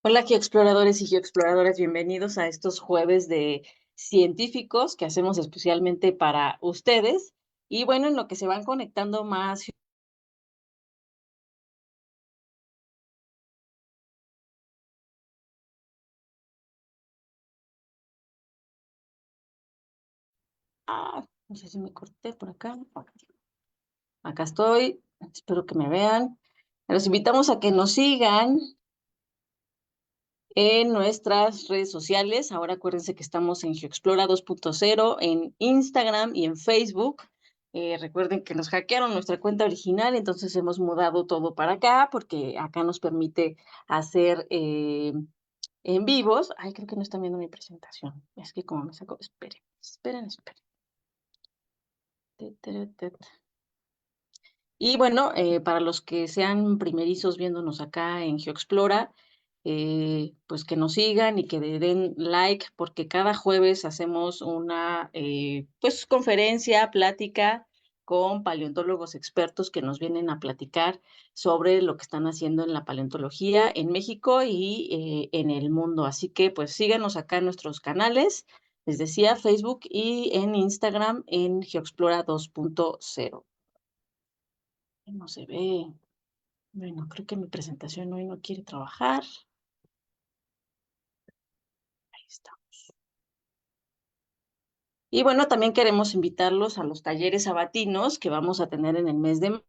Hola geoexploradores y geoexploradoras, bienvenidos a estos jueves de científicos que hacemos especialmente para ustedes. Y bueno, en lo que se van conectando más. No sé si me corté por acá. Acá estoy, espero que me vean. Los invitamos a que nos sigan en nuestras redes sociales. Ahora acuérdense que estamos en GeoExplora 2.0, en Instagram y en Facebook. Recuerden que nos hackearon nuestra cuenta original, entonces hemos mudado todo para acá porque acá nos permite hacer en vivos. Ay, creo que no están viendo mi presentación. Es que como me saco, esperen. Y bueno, para los que sean primerizos viéndonos acá en GeoExplora, pues que nos sigan y que le den like, porque cada jueves hacemos una pues conferencia, plática con paleontólogos expertos que nos vienen a platicar sobre lo que están haciendo en la paleontología en México y en el mundo. Así que pues síganos acá en nuestros canales, les decía, Facebook y en Instagram en GeoExplora 2.0. No se ve. Bueno, creo que mi presentación hoy no quiere trabajar. Ahí está. Y bueno, también queremos invitarlos a los talleres sabatinos que vamos a tener en el mes de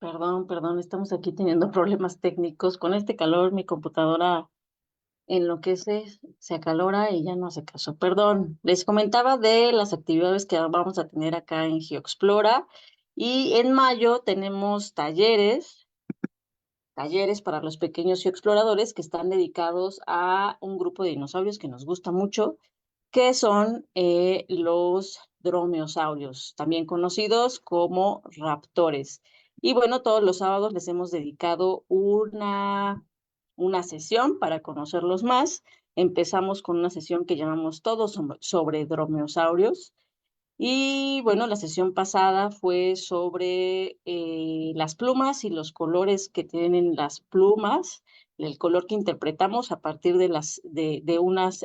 Perdón, estamos aquí teniendo problemas técnicos. Con este calor, mi computadora enloquece, se acalora y ya no hace caso. Perdón, les comentaba de las actividades que vamos a tener acá en GeoExplora. Y en mayo tenemos talleres para los pequeños geoexploradores que están dedicados a un grupo de dinosaurios que nos gusta mucho, que son los dromeosaurios, también conocidos como raptores. Y bueno, todos los sábados les hemos dedicado una sesión para conocerlos más. Empezamos con una sesión que llamamos Todos sobre dromeosaurios. Y bueno, la sesión pasada fue sobre las plumas y los colores que tienen las plumas, el color que interpretamos a partir de unas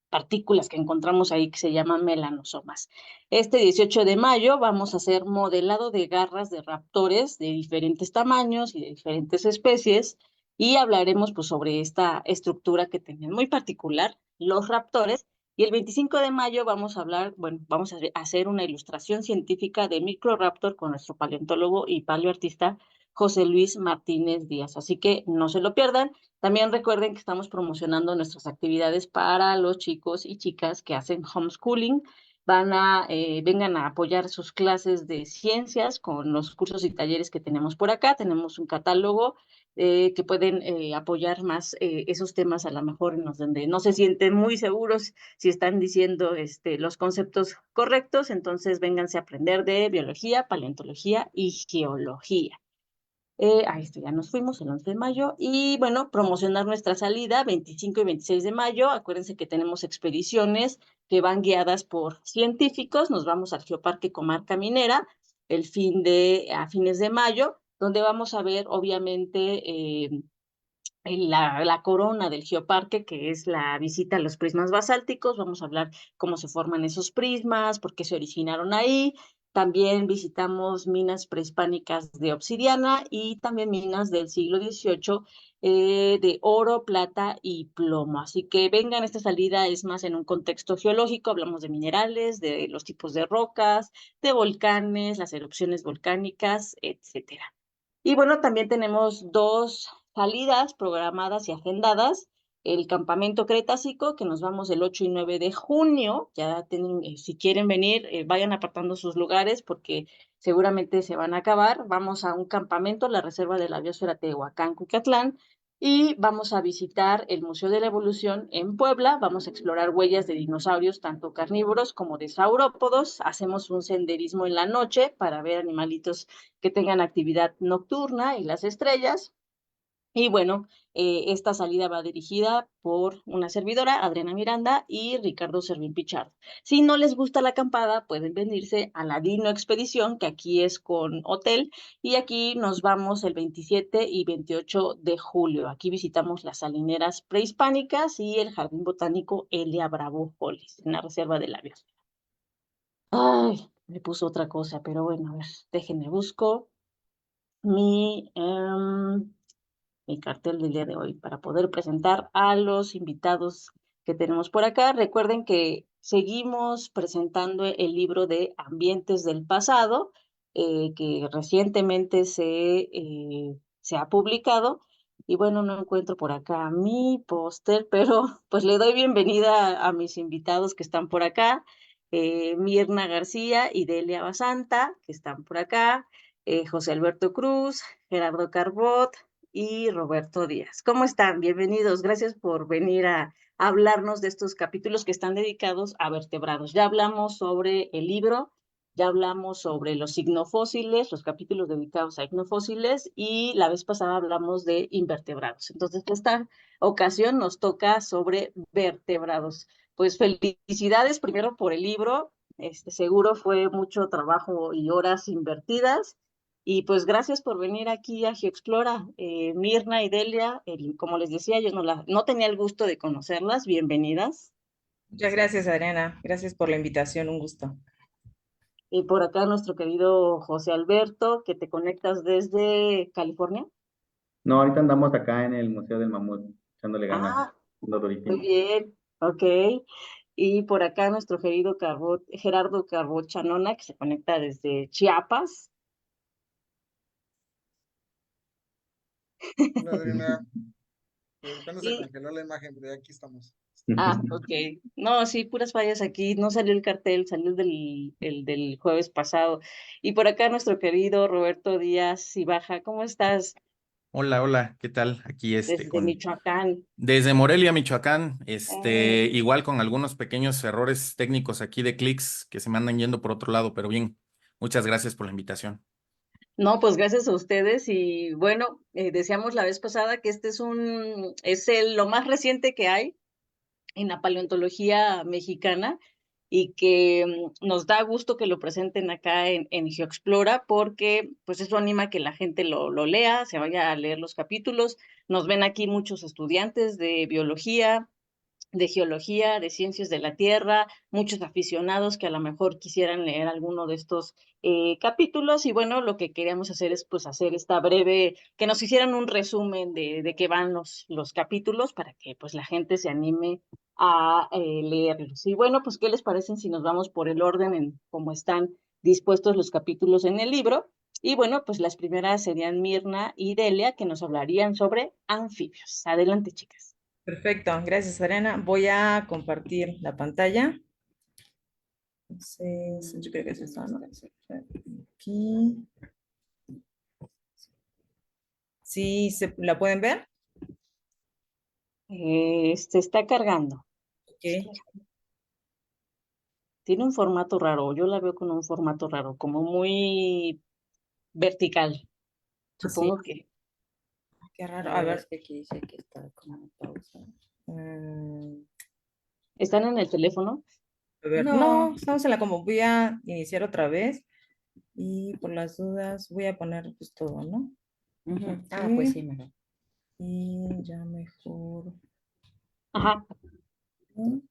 partículas que encontramos ahí que se llaman melanosomas. Este 18 de mayo vamos a hacer modelado de garras de raptores de diferentes tamaños y de diferentes especies y hablaremos pues sobre esta estructura que tienen muy particular los raptores. Y el 25 de mayo vamos a hablar, bueno, vamos a hacer una ilustración científica de Microraptor con nuestro paleontólogo y paleoartista José Luis Martínez Díaz. Así que no se lo pierdan. También recuerden que estamos promocionando nuestras actividades para los chicos y chicas que hacen homeschooling. Vengan a apoyar sus clases de ciencias con los cursos y talleres que tenemos por acá. Tenemos un catálogo que pueden apoyar más esos temas a lo mejor en los donde no se sienten muy seguros si están diciendo los conceptos correctos. Entonces, vénganse a aprender de biología, paleontología y geología. Ahí está, ya nos fuimos el 11 de mayo. Y bueno, promocionar nuestra salida 25 y 26 de mayo. Acuérdense que tenemos expediciones que van guiadas por científicos. Nos vamos al Geoparque Comarca Minera a fines de mayo, donde vamos a ver, obviamente, la corona del geoparque, que es la visita a los prismas basálticos. Vamos a hablar cómo se forman esos prismas, por qué se originaron ahí. También visitamos minas prehispánicas de obsidiana y también minas del siglo XVIII de oro, plata y plomo. Así que vengan, esta salida es más en un contexto geológico. Hablamos de minerales, de los tipos de rocas, de volcanes, las erupciones volcánicas, etcétera. Y bueno, también tenemos dos salidas programadas y agendadas. El campamento Cretácico, que nos vamos el 8 y 9 de junio. Ya tienen, si quieren venir, vayan apartando sus lugares porque seguramente se van a acabar. Vamos a un campamento, la Reserva de la Biosfera Tehuacán, Cucatlán, y vamos a visitar el Museo de la Evolución en Puebla. Vamos a explorar huellas de dinosaurios, tanto carnívoros como de saurópodos. Hacemos un senderismo en la noche para ver animalitos que tengan actividad nocturna y las estrellas. Y bueno, esta salida va dirigida por una servidora, Adriana Miranda y Ricardo Servín Pichardo. Si no les gusta la acampada, pueden venirse a la Dino Expedición, que aquí es con hotel, y aquí nos vamos el 27 y 28 de julio. Aquí visitamos las salineras prehispánicas y el Jardín Botánico Elia Bravo Hollis, en la Reserva de la Biosfera. Ay, me puso otra cosa, pero bueno, a ver, déjenme busco mi, mi cartel del día de hoy para poder presentar a los invitados que tenemos por acá. Recuerden que seguimos presentando el libro de Ambientes del Pasado, que recientemente se ha publicado. Y bueno, no encuentro por acá mi póster, pero pues le doy bienvenida a mis invitados que están por acá. Mirna García y Delia Basanta, que están por acá. José Alberto Cruz, Gerardo Carbot y Roberto Díaz. ¿Cómo están? Bienvenidos. Gracias por venir a hablarnos de estos capítulos que están dedicados a vertebrados. Ya hablamos sobre el libro, ya hablamos sobre los ignofósiles, los capítulos dedicados a ignofósiles, y la vez pasada hablamos de invertebrados. Entonces, esta ocasión nos toca sobre vertebrados. Pues felicidades primero por el libro. Seguro fue mucho trabajo y horas invertidas. Y pues gracias por venir aquí a GeoExplora. Mirna y Delia, como les decía, yo no tenía el gusto de conocerlas. Bienvenidas. Muchas gracias, Adriana. Gracias por la invitación, un gusto. Y por acá nuestro querido José Alberto, que te conectas desde California. No, ahorita andamos acá en el Museo del Mamut, echándole ganas, Ah, lo muy durísimo. bien, ok. Y por acá nuestro querido Gerardo Carbot Chanona, que se conecta desde Chiapas. Hola Adriana, cuando se Y congeló la imagen, pero ya aquí estamos. ok. No, sí, puras fallas aquí. No salió el cartel, salió el del jueves pasado. Y por acá nuestro querido Roberto Díaz y Baja, ¿cómo estás? Hola, hola, ¿qué tal? Aquí Desde Michoacán. desde Morelia, Michoacán, Eh, igual con algunos pequeños errores técnicos aquí de clics que se me andan yendo por otro lado, pero bien, muchas gracias por la invitación. no, pues gracias a ustedes. Y bueno, decíamos la vez pasada que lo más reciente que hay en la paleontología mexicana, y que nos da gusto que lo presenten acá en GeoExplora, porque pues eso anima a que la gente lo lea, se vaya a leer los capítulos. Nos ven aquí muchos estudiantes de biología, de geología, de ciencias de la tierra, muchos aficionados que a lo mejor quisieran leer alguno de estos capítulos. Y bueno, lo que queríamos hacer es pues hacer esta breve, que nos hicieran un resumen de qué van los capítulos para que pues la gente se anime a leerlos. Y bueno, pues ¿qué les parecen si nos vamos por el orden en cómo están dispuestos los capítulos en el libro? Y bueno, pues las primeras serían Mirna y Delia, que nos hablarían sobre anfibios. Adelante, chicas. Perfecto, gracias, Adriana. Voy a compartir la pantalla. Entonces, yo creo que es esta, ¿no? Aquí. ¿Sí la pueden ver? Se está cargando. Ok. Tiene un formato raro. Yo la veo con un formato raro, como muy vertical. Así, Supongo que qué raro. A ver. Aquí dice que está como pausa. mm, están en el teléfono. a ver, no, estamos en la como. Voy a iniciar otra vez. Y por las dudas voy a poner pues todo, ¿no? Ujú. Ah, pues Ok. sí, mejor. Y ya mejor. Ajá, ¿No?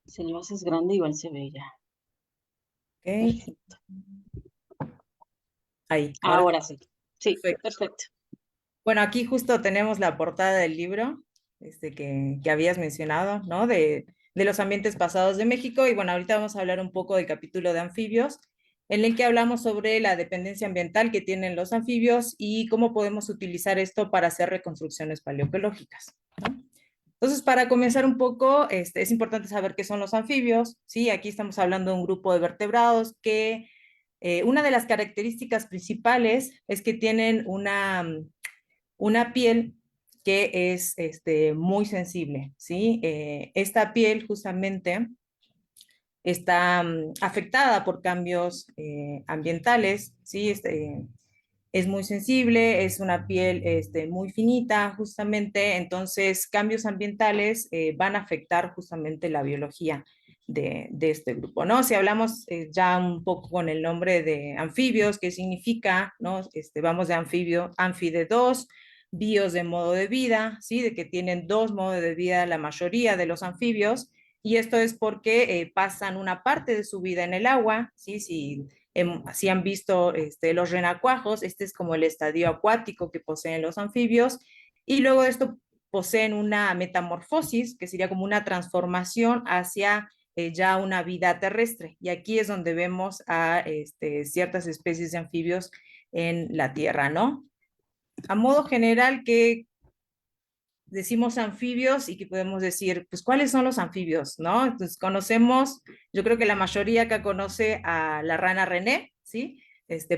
si lo haces grande igual se ve ya. Ok. Perfecto. Ahí, ahora Ahora sí. Sí, perfecto. perfecto. Bueno, aquí justo tenemos la portada del libro que habías mencionado, ¿no? De los ambientes pasados de México. Y bueno, ahorita vamos a hablar un poco del capítulo de anfibios, en el que hablamos sobre la dependencia ambiental que tienen los anfibios y cómo podemos utilizar esto para hacer reconstrucciones paleoecológicas, ¿no? Entonces, para comenzar un poco, es importante saber qué son los anfibios, ¿sí? Aquí estamos hablando de un grupo de vertebrados que una de las características principales es que tienen una piel que es muy sensible, ¿sí? Esta piel justamente está afectada por cambios ambientales, ¿sí? Es muy sensible, es una piel muy finita, justamente, entonces cambios ambientales van a afectar justamente la biología de este grupo, ¿no? Si hablamos ya un poco con el nombre de anfibios, ¿qué significa? ¿No? Vamos de anfibio, anfi de dos, bios de modo de vida, ¿sí? De que tienen dos modos de vida la mayoría de los anfibios, y esto es porque pasan una parte de su vida en el agua, ¿sí? Si han visto los renacuajos, este es como el estadio acuático que poseen los anfibios, y luego de esto poseen una metamorfosis, que sería como una transformación hacia ya una vida terrestre. Y aquí es donde vemos a ciertas especies de anfibios en la Tierra, ¿no? A modo general, ¿qué decimos anfibios y que podemos decir, pues, ¿cuáles son los anfibios? ¿No? Entonces, conocemos, yo creo que la mayoría acá conoce a la rana René, ¿sí?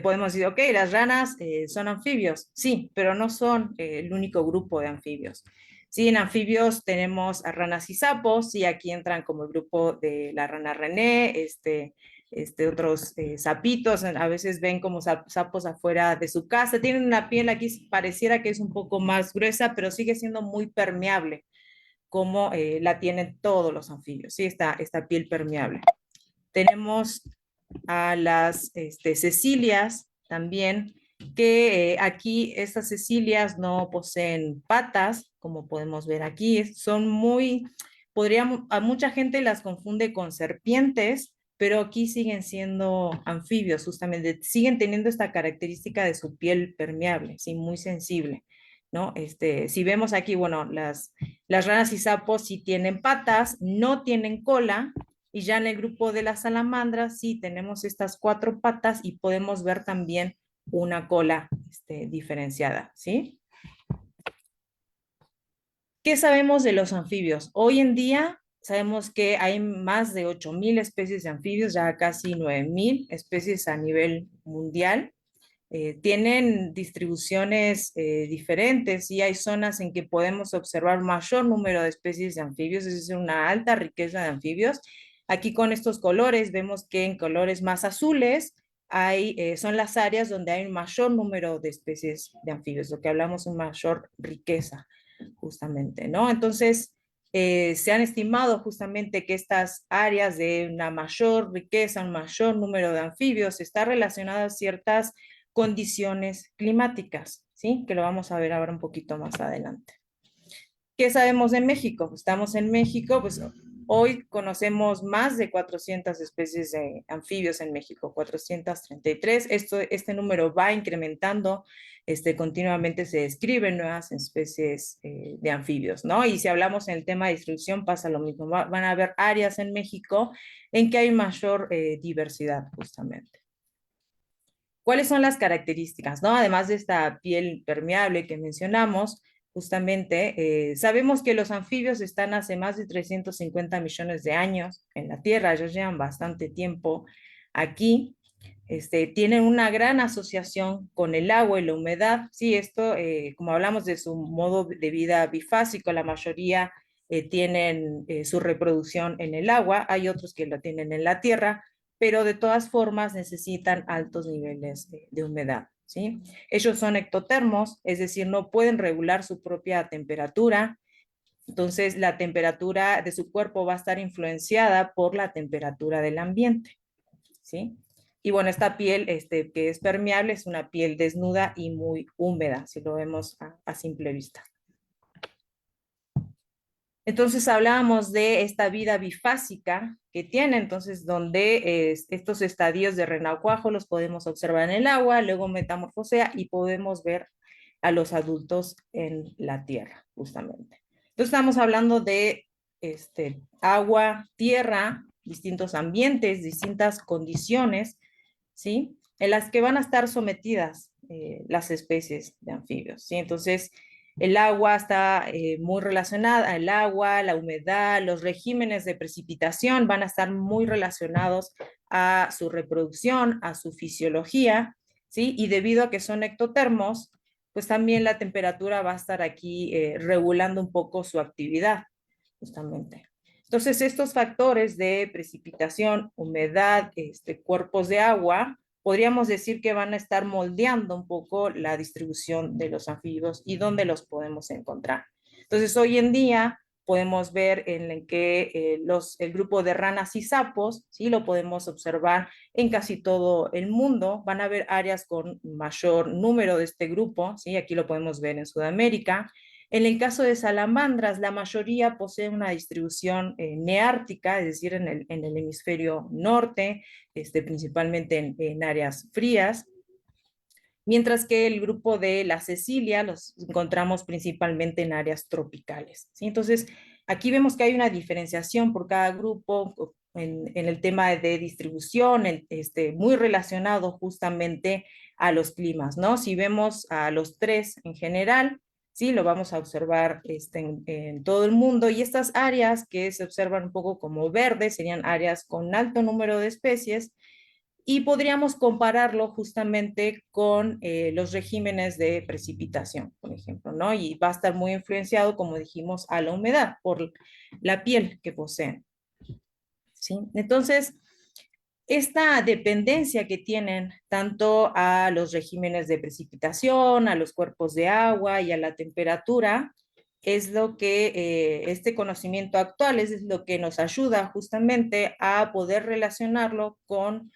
Podemos decir, ok, las ranas son anfibios, sí, pero no son el único grupo de anfibios. Sí, en anfibios tenemos a ranas y sapos, y aquí entran como el grupo de la rana René, otros sapitos, a veces ven como sapos afuera de su casa, tienen una piel aquí, pareciera que es un poco más gruesa, pero sigue siendo muy permeable, como la tienen todos los anfibios, ¿sí? Esta piel permeable. Tenemos a las cecilias también, que aquí estas cecilias no poseen patas, como podemos ver aquí, son a mucha gente las confunde con serpientes, pero aquí siguen siendo anfibios, justamente, siguen teniendo esta característica de su piel permeable, ¿sí? Muy sensible, ¿no? Si vemos aquí, bueno, las ranas y sapos sí tienen patas, no tienen cola, y ya en el grupo de las salamandras sí tenemos estas cuatro patas y podemos ver también una cola diferenciada, ¿sí? ¿Qué sabemos de los anfibios? Hoy en día sabemos que hay más de 8.000 especies de anfibios, ya casi 9.000 especies a nivel mundial. Tienen distribuciones diferentes, y hay zonas en que podemos observar mayor número de especies de anfibios, es decir, una alta riqueza de anfibios. Aquí con estos colores vemos que en colores más azules son las áreas donde hay un mayor número de especies de anfibios, lo que hablamos de mayor riqueza, justamente, ¿no? Entonces, se han estimado justamente que estas áreas de una mayor riqueza, un mayor número de anfibios, está relacionada a ciertas condiciones climáticas, ¿sí? Que lo vamos a ver ahora un poquito más adelante. ¿Qué sabemos de México? Estamos en México, pues hoy conocemos más de 400 especies de anfibios en México, 433. Este número va incrementando, continuamente se describen nuevas especies de anfibios, ¿no? Y si hablamos en el tema de distribución, pasa lo mismo. Van a haber áreas en México en que hay mayor diversidad, justamente. ¿Cuáles son las características, no? Además de esta piel permeable que mencionamos, justamente, sabemos que los anfibios están hace más de 350 millones de años en la Tierra, ellos llevan bastante tiempo aquí, tienen una gran asociación con el agua y la humedad. Sí, esto, como hablamos de su modo de vida bifásico, la mayoría tienen su reproducción en el agua, hay otros que lo tienen en la tierra, pero de todas formas necesitan altos niveles de humedad, ¿sí? Ellos son ectotermos, es decir, no pueden regular su propia temperatura, entonces la temperatura de su cuerpo va a estar influenciada por la temperatura del ambiente, ¿sí? Y bueno, esta piel que es permeable es una piel desnuda y muy húmeda, si lo vemos a simple vista. Entonces hablábamos de esta vida bifásica que tiene, entonces donde estos estadios de renacuajo los podemos observar en el agua, luego metamorfosea y podemos ver a los adultos en la tierra, justamente. Entonces estamos hablando de agua, tierra, distintos ambientes, distintas condiciones, ¿sí? En las que van a estar sometidas las especies de anfibios, ¿sí? Entonces, el agua está muy relacionada, el agua, la humedad, los regímenes de precipitación van a estar muy relacionados a su reproducción, a su fisiología, ¿sí? Y debido a que son ectotermos, pues también la temperatura va a estar aquí regulando un poco su actividad, justamente. Entonces, estos factores de precipitación, humedad, cuerpos de agua, podríamos decir que van a estar moldeando un poco la distribución de los anfibios y dónde los podemos encontrar. Entonces, hoy en día podemos ver en el que el grupo de ranas y sapos, ¿sí? Lo podemos observar en casi todo el mundo. Van a haber áreas con mayor número de este grupo, ¿sí? Aquí lo podemos ver en Sudamérica. En el caso de salamandras, la mayoría posee una distribución neártica, es decir, en el hemisferio norte, principalmente en áreas frías, mientras que el grupo de la Cecilia los encontramos principalmente en áreas tropicales, ¿sí? Entonces, aquí vemos que hay una diferenciación por cada grupo en el tema de distribución, muy relacionado justamente a los climas, ¿no? Si vemos a los tres en general, sí, lo vamos a observar en todo el mundo, y estas áreas que se observan un poco como verdes serían áreas con alto número de especies, y podríamos compararlo justamente con los regímenes de precipitación, por ejemplo, ¿no? Y va a estar muy influenciado, como dijimos, a la humedad por la piel que poseen, ¿sí? Entonces, esta dependencia que tienen tanto a los regímenes de precipitación, a los cuerpos de agua y a la temperatura, es lo que este conocimiento actual es lo que nos ayuda justamente a poder relacionarlo con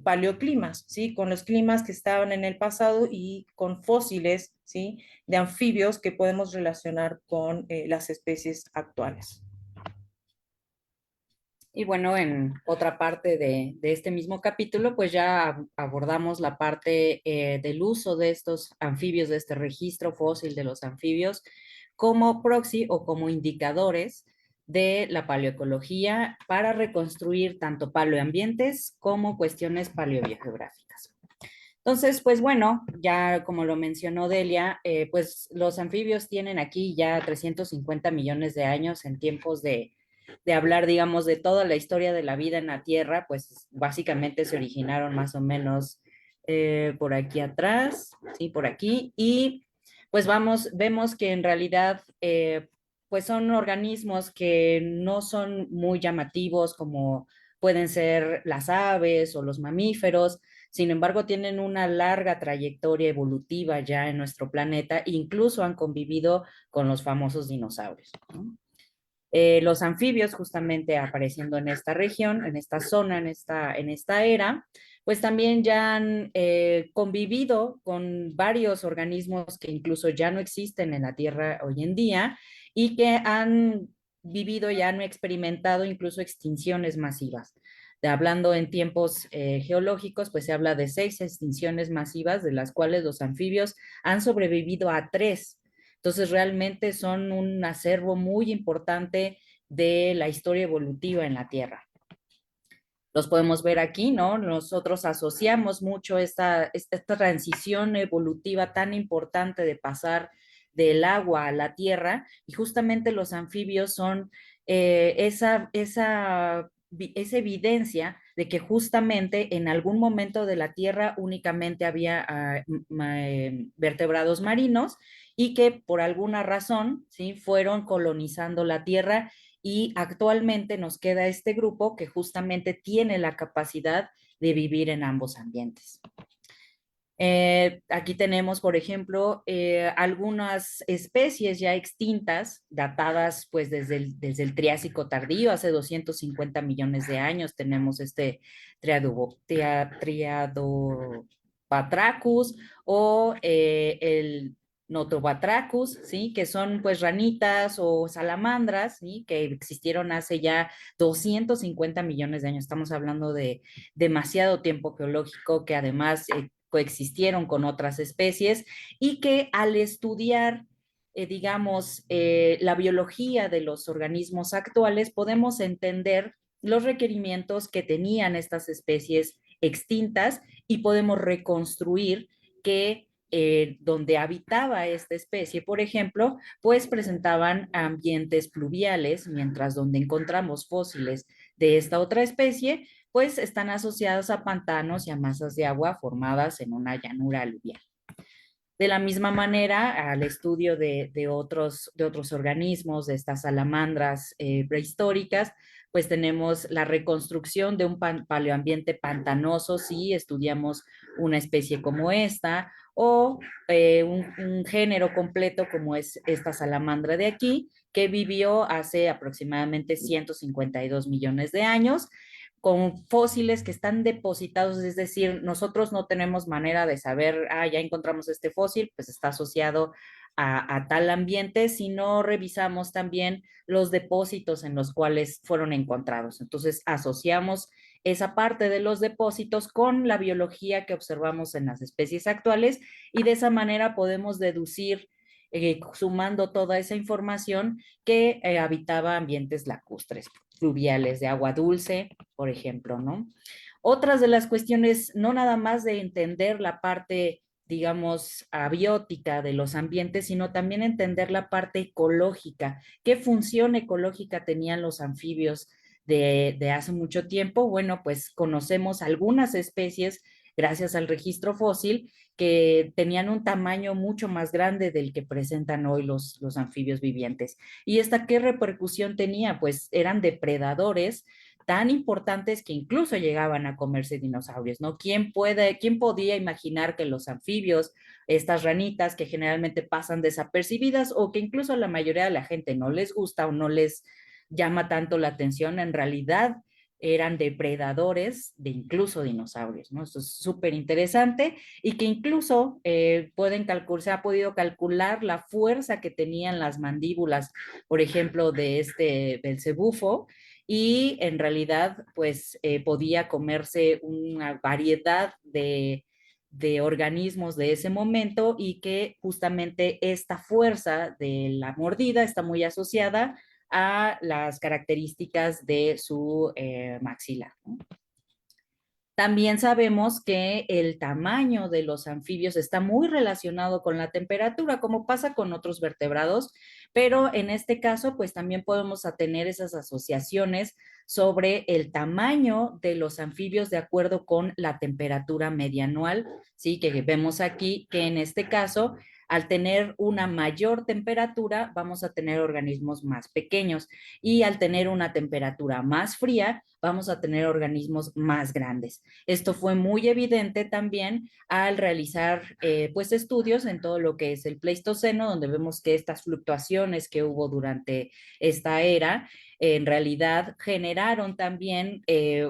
paleoclimas, ¿sí? Con los climas que estaban en el pasado y con fósiles, ¿sí? De anfibios que podemos relacionar con las especies actuales. Y bueno, en otra parte de este mismo capítulo, pues ya abordamos la parte del uso de estos anfibios, de este registro fósil de los anfibios, como proxy o como indicadores de la paleoecología para reconstruir tanto paleoambientes como cuestiones paleobiogeográficas. Entonces, pues bueno, ya como lo mencionó Delia, pues los anfibios tienen aquí ya 350 millones de años en tiempos de hablar, digamos, de toda la historia de la vida en la Tierra, pues básicamente se originaron más o menos por aquí atrás, sí, por aquí, y pues vemos que en realidad, pues son organismos que no son muy llamativos como pueden ser las aves o los mamíferos. Sin embargo, tienen una larga trayectoria evolutiva ya en nuestro planeta, incluso han convivido con los famosos dinosaurios, ¿no? Los anfibios justamente apareciendo en esta región, en esta zona, en esta era, pues también ya han convivido con varios organismos que incluso ya no existen en la Tierra hoy en día y que han vivido y han experimentado incluso extinciones masivas. Hablando en tiempos geológicos, pues se habla de 6 extinciones masivas, de las cuales los anfibios han sobrevivido a 3. Entonces, realmente son un acervo muy importante de la historia evolutiva en la Tierra. Los podemos ver aquí, ¿no? Nosotros asociamos mucho esta transición evolutiva tan importante de pasar del agua a la tierra, y justamente los anfibios son esa evidencia de que justamente en algún momento de la Tierra únicamente había vertebrados marinos, y que por alguna razón, ¿sí? Fueron colonizando la Tierra, y actualmente nos queda este grupo que justamente tiene la capacidad de vivir en ambos ambientes. Aquí tenemos, por ejemplo, algunas especies ya extintas, datadas pues desde el Triásico tardío, hace 250 millones de años. Tenemos este Triadobatrachus o el Notobatrachus, ¿sí? Que son pues ranitas o salamandras, ¿sí? Que existieron hace ya 250 millones de años. Estamos hablando de demasiado tiempo geológico, que además coexistieron con otras especies y que al estudiar, digamos, la biología de los organismos actuales, podemos entender los requerimientos que tenían estas especies extintas y podemos reconstruir que donde habitaba esta especie, por ejemplo, pues presentaban ambientes pluviales, mientras donde encontramos fósiles de esta otra especie, pues están asociados a pantanos y a masas de agua formadas en una llanura aluvial. De la misma manera, al estudio de otros organismos, de estas salamandras prehistóricas, pues tenemos la reconstrucción de un paleoambiente pantanoso, si estudiamos una especie como esta, o un género completo como es esta salamandra de aquí, que vivió hace aproximadamente 152 millones de años, con fósiles que están depositados, es decir, nosotros no tenemos manera de saber, ya encontramos este fósil, pues está asociado a tal ambiente, si no revisamos también los depósitos en los cuales fueron encontrados. Entonces, asociamos esa parte de los depósitos con la biología que observamos en las especies actuales y de esa manera podemos deducir, sumando toda esa información, que habitaba ambientes lacustres, fluviales, de agua dulce, por ejemplo, ¿no? Otras de las cuestiones, no nada más de entender la parte, digamos, abiótica de los ambientes, sino también entender la parte ecológica. ¿Qué función ecológica tenían los anfibios de hace mucho tiempo? Bueno, pues conocemos algunas especies gracias al registro fósil que tenían un tamaño mucho más grande del que presentan hoy los anfibios vivientes. ¿Y esta qué repercusión tenía? Pues eran depredadores tan importantes que incluso llegaban a comerse dinosaurios, ¿no? ¿Quién podía imaginar que los anfibios, estas ranitas que generalmente pasan desapercibidas o que incluso a la mayoría de la gente no les gusta o no les llama tanto la atención, en realidad eran depredadores de incluso dinosaurios, ¿no? Esto es súper interesante y que incluso se ha podido calcular la fuerza que tenían las mandíbulas, por ejemplo, de este belcebufo, y en realidad pues podía comerse una variedad de organismos de ese momento y que justamente esta fuerza de la mordida está muy asociada a las características de su maxilar, ¿no? También sabemos que el tamaño de los anfibios está muy relacionado con la temperatura, como pasa con otros vertebrados, pero en este caso, pues también podemos tener esas asociaciones sobre el tamaño de los anfibios de acuerdo con la temperatura media anual, ¿sí? Que vemos aquí que en este caso, al tener una mayor temperatura, vamos a tener organismos más pequeños y al tener una temperatura más fría, vamos a tener organismos más grandes. Esto fue muy evidente también al realizar pues estudios en todo lo que es el Pleistoceno, donde vemos que estas fluctuaciones que hubo durante esta era en realidad generaron también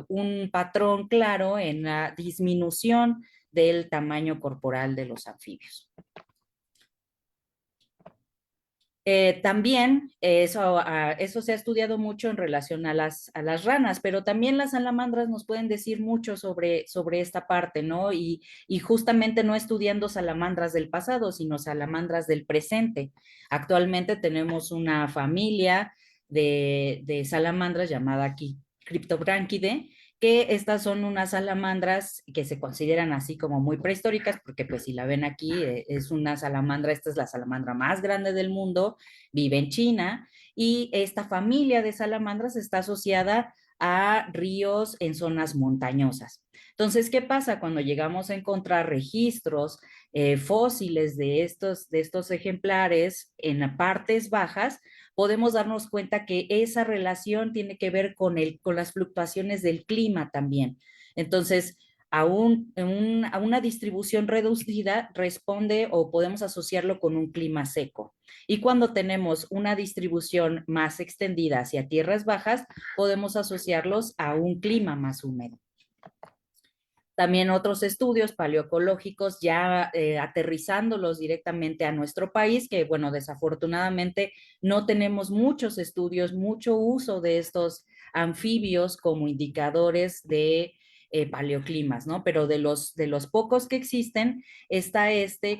un patrón claro en la disminución del tamaño corporal de los anfibios. También eso se ha estudiado mucho en relación a las ranas, pero también las salamandras nos pueden decir mucho sobre esta parte, ¿no? Y justamente no estudiando salamandras del pasado, sino salamandras del presente. Actualmente tenemos una familia de salamandras llamada aquí Cryptobranchidae, que estas son unas salamandras que se consideran así como muy prehistóricas, porque pues si la ven aquí, es una salamandra, esta es la salamandra más grande del mundo, vive en China, y esta familia de salamandras está asociada a ríos en zonas montañosas. Entonces, ¿qué pasa cuando llegamos a encontrar registros fósiles de estos ejemplares en partes bajas? Podemos darnos cuenta que esa relación tiene que ver con las fluctuaciones del clima también. Entonces, a una distribución reducida responde o podemos asociarlo con un clima seco. Y cuando tenemos una distribución más extendida hacia tierras bajas, podemos asociarlos a un clima más húmedo. También otros estudios paleoecológicos ya aterrizándolos directamente a nuestro país, que bueno, desafortunadamente no tenemos muchos estudios, mucho uso de estos anfibios como indicadores de paleoclimas, ¿no? Pero de los pocos que existen, está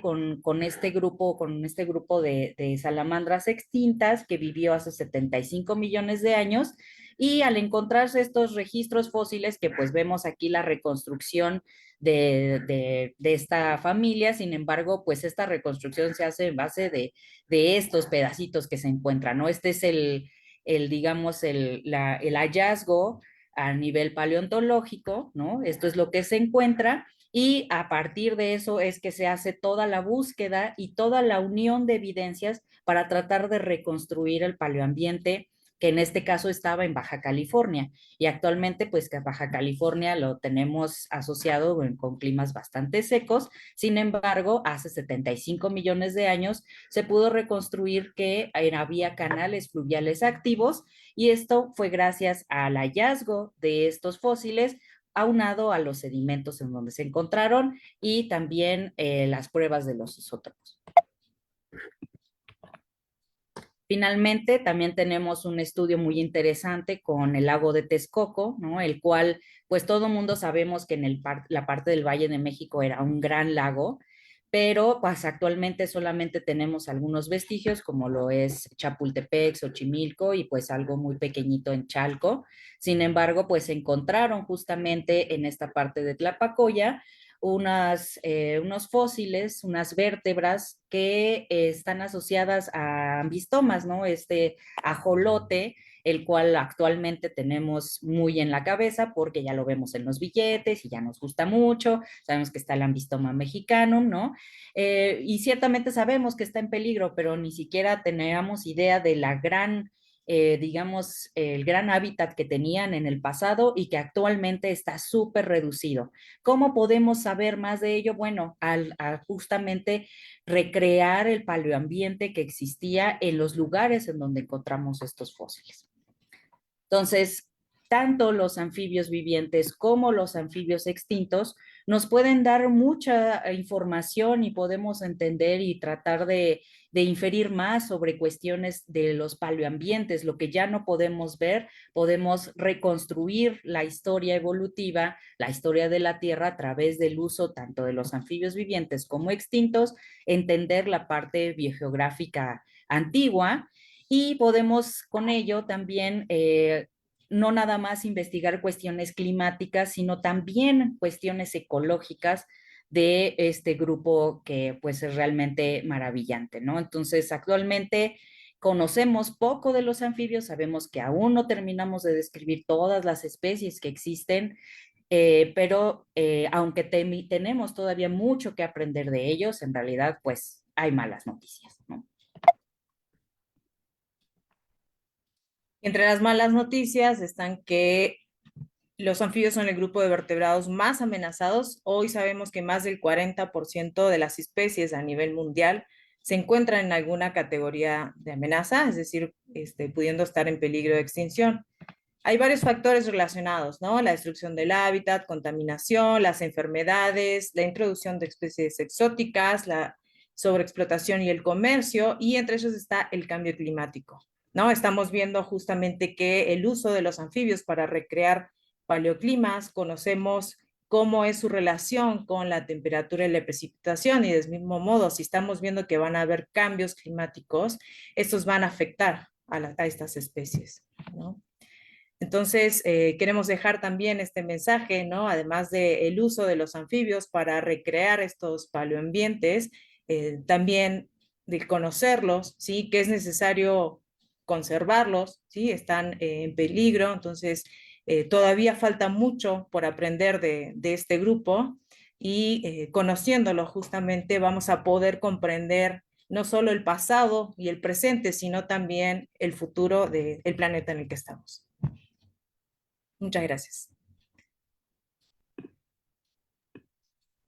con este grupo de salamandras extintas que vivió hace 75 millones de años. Y al encontrarse estos registros fósiles, que pues vemos aquí la reconstrucción de esta familia, sin embargo, pues esta reconstrucción se hace en base de estos pedacitos que se encuentran, ¿no? Este es digamos, el hallazgo a nivel paleontológico, ¿no? Esto es lo que se encuentra. Y a partir de eso es que se hace toda la búsqueda y toda la unión de evidencias para tratar de reconstruir el paleoambiente, que en este caso estaba en Baja California, y actualmente pues que Baja California lo tenemos asociado con climas bastante secos. Sin embargo, hace 75 millones de años se pudo reconstruir que había canales fluviales activos, y esto fue gracias al hallazgo de estos fósiles aunado a los sedimentos en donde se encontraron y también las pruebas de los isótopos. Finalmente, también tenemos un estudio muy interesante con el lago de Texcoco, ¿no? El cual, pues todo mundo sabemos que en la parte del Valle de México era un gran lago, pero pues actualmente solamente tenemos algunos vestigios, como lo es Chapultepec, Xochimilco y pues algo muy pequeñito en Chalco. Sin embargo, pues se encontraron justamente en esta parte de Tlapacoya unos fósiles, unas vértebras que están asociadas a ambistomas, ¿no? Este ajolote, el cual actualmente tenemos muy en la cabeza porque ya lo vemos en los billetes y ya nos gusta mucho, sabemos que está el ambistoma mexicanum, ¿no? Y ciertamente sabemos que está en peligro, pero ni siquiera teníamos idea de la gran digamos, el gran hábitat que tenían en el pasado y que actualmente está súper reducido. ¿Cómo podemos saber más de ello? Bueno, al justamente recrear el paleoambiente que existía en los lugares en donde encontramos estos fósiles. Entonces, tanto los anfibios vivientes como los anfibios extintos nos pueden dar mucha información y podemos entender y tratar de inferir más sobre cuestiones de los paleoambientes. Lo que ya no podemos ver, podemos reconstruir la historia evolutiva, la historia de la Tierra a través del uso tanto de los anfibios vivientes como extintos, entender la parte biogeográfica antigua. Y podemos con ello también no nada más investigar cuestiones climáticas, sino también cuestiones ecológicas de este grupo que pues es realmente maravillante, ¿no? Entonces, actualmente conocemos poco de los anfibios, sabemos que aún no terminamos de describir todas las especies que existen, pero aunque tenemos todavía mucho que aprender de ellos, en realidad pues hay malas noticias, ¿no? Entre las malas noticias están que los anfibios son el grupo de vertebrados más amenazados. Hoy sabemos que más del 40% de las especies a nivel mundial se encuentran en alguna categoría de amenaza, es decir, pudiendo estar en peligro de extinción. Hay varios factores relacionados, ¿no? La destrucción del hábitat, contaminación, las enfermedades, la introducción de especies exóticas, la sobreexplotación y el comercio, y entre ellos está el cambio climático, ¿no? Estamos viendo justamente que el uso de los anfibios para recrear paleoclimas, conocemos cómo es su relación con la temperatura y la precipitación, y del mismo modo, si estamos viendo que van a haber cambios climáticos, estos van a afectar a estas especies, ¿no? Entonces, queremos dejar también este mensaje, ¿no? Además del uso de los anfibios para recrear estos paleoambientes, también de conocerlos, ¿sí? Que es necesario conservarlos, ¿sí? Están en peligro, entonces todavía falta mucho por aprender de este grupo, y conociéndolo justamente vamos a poder comprender no solo el pasado y el presente, sino también el futuro del planeta en el que estamos. Muchas gracias.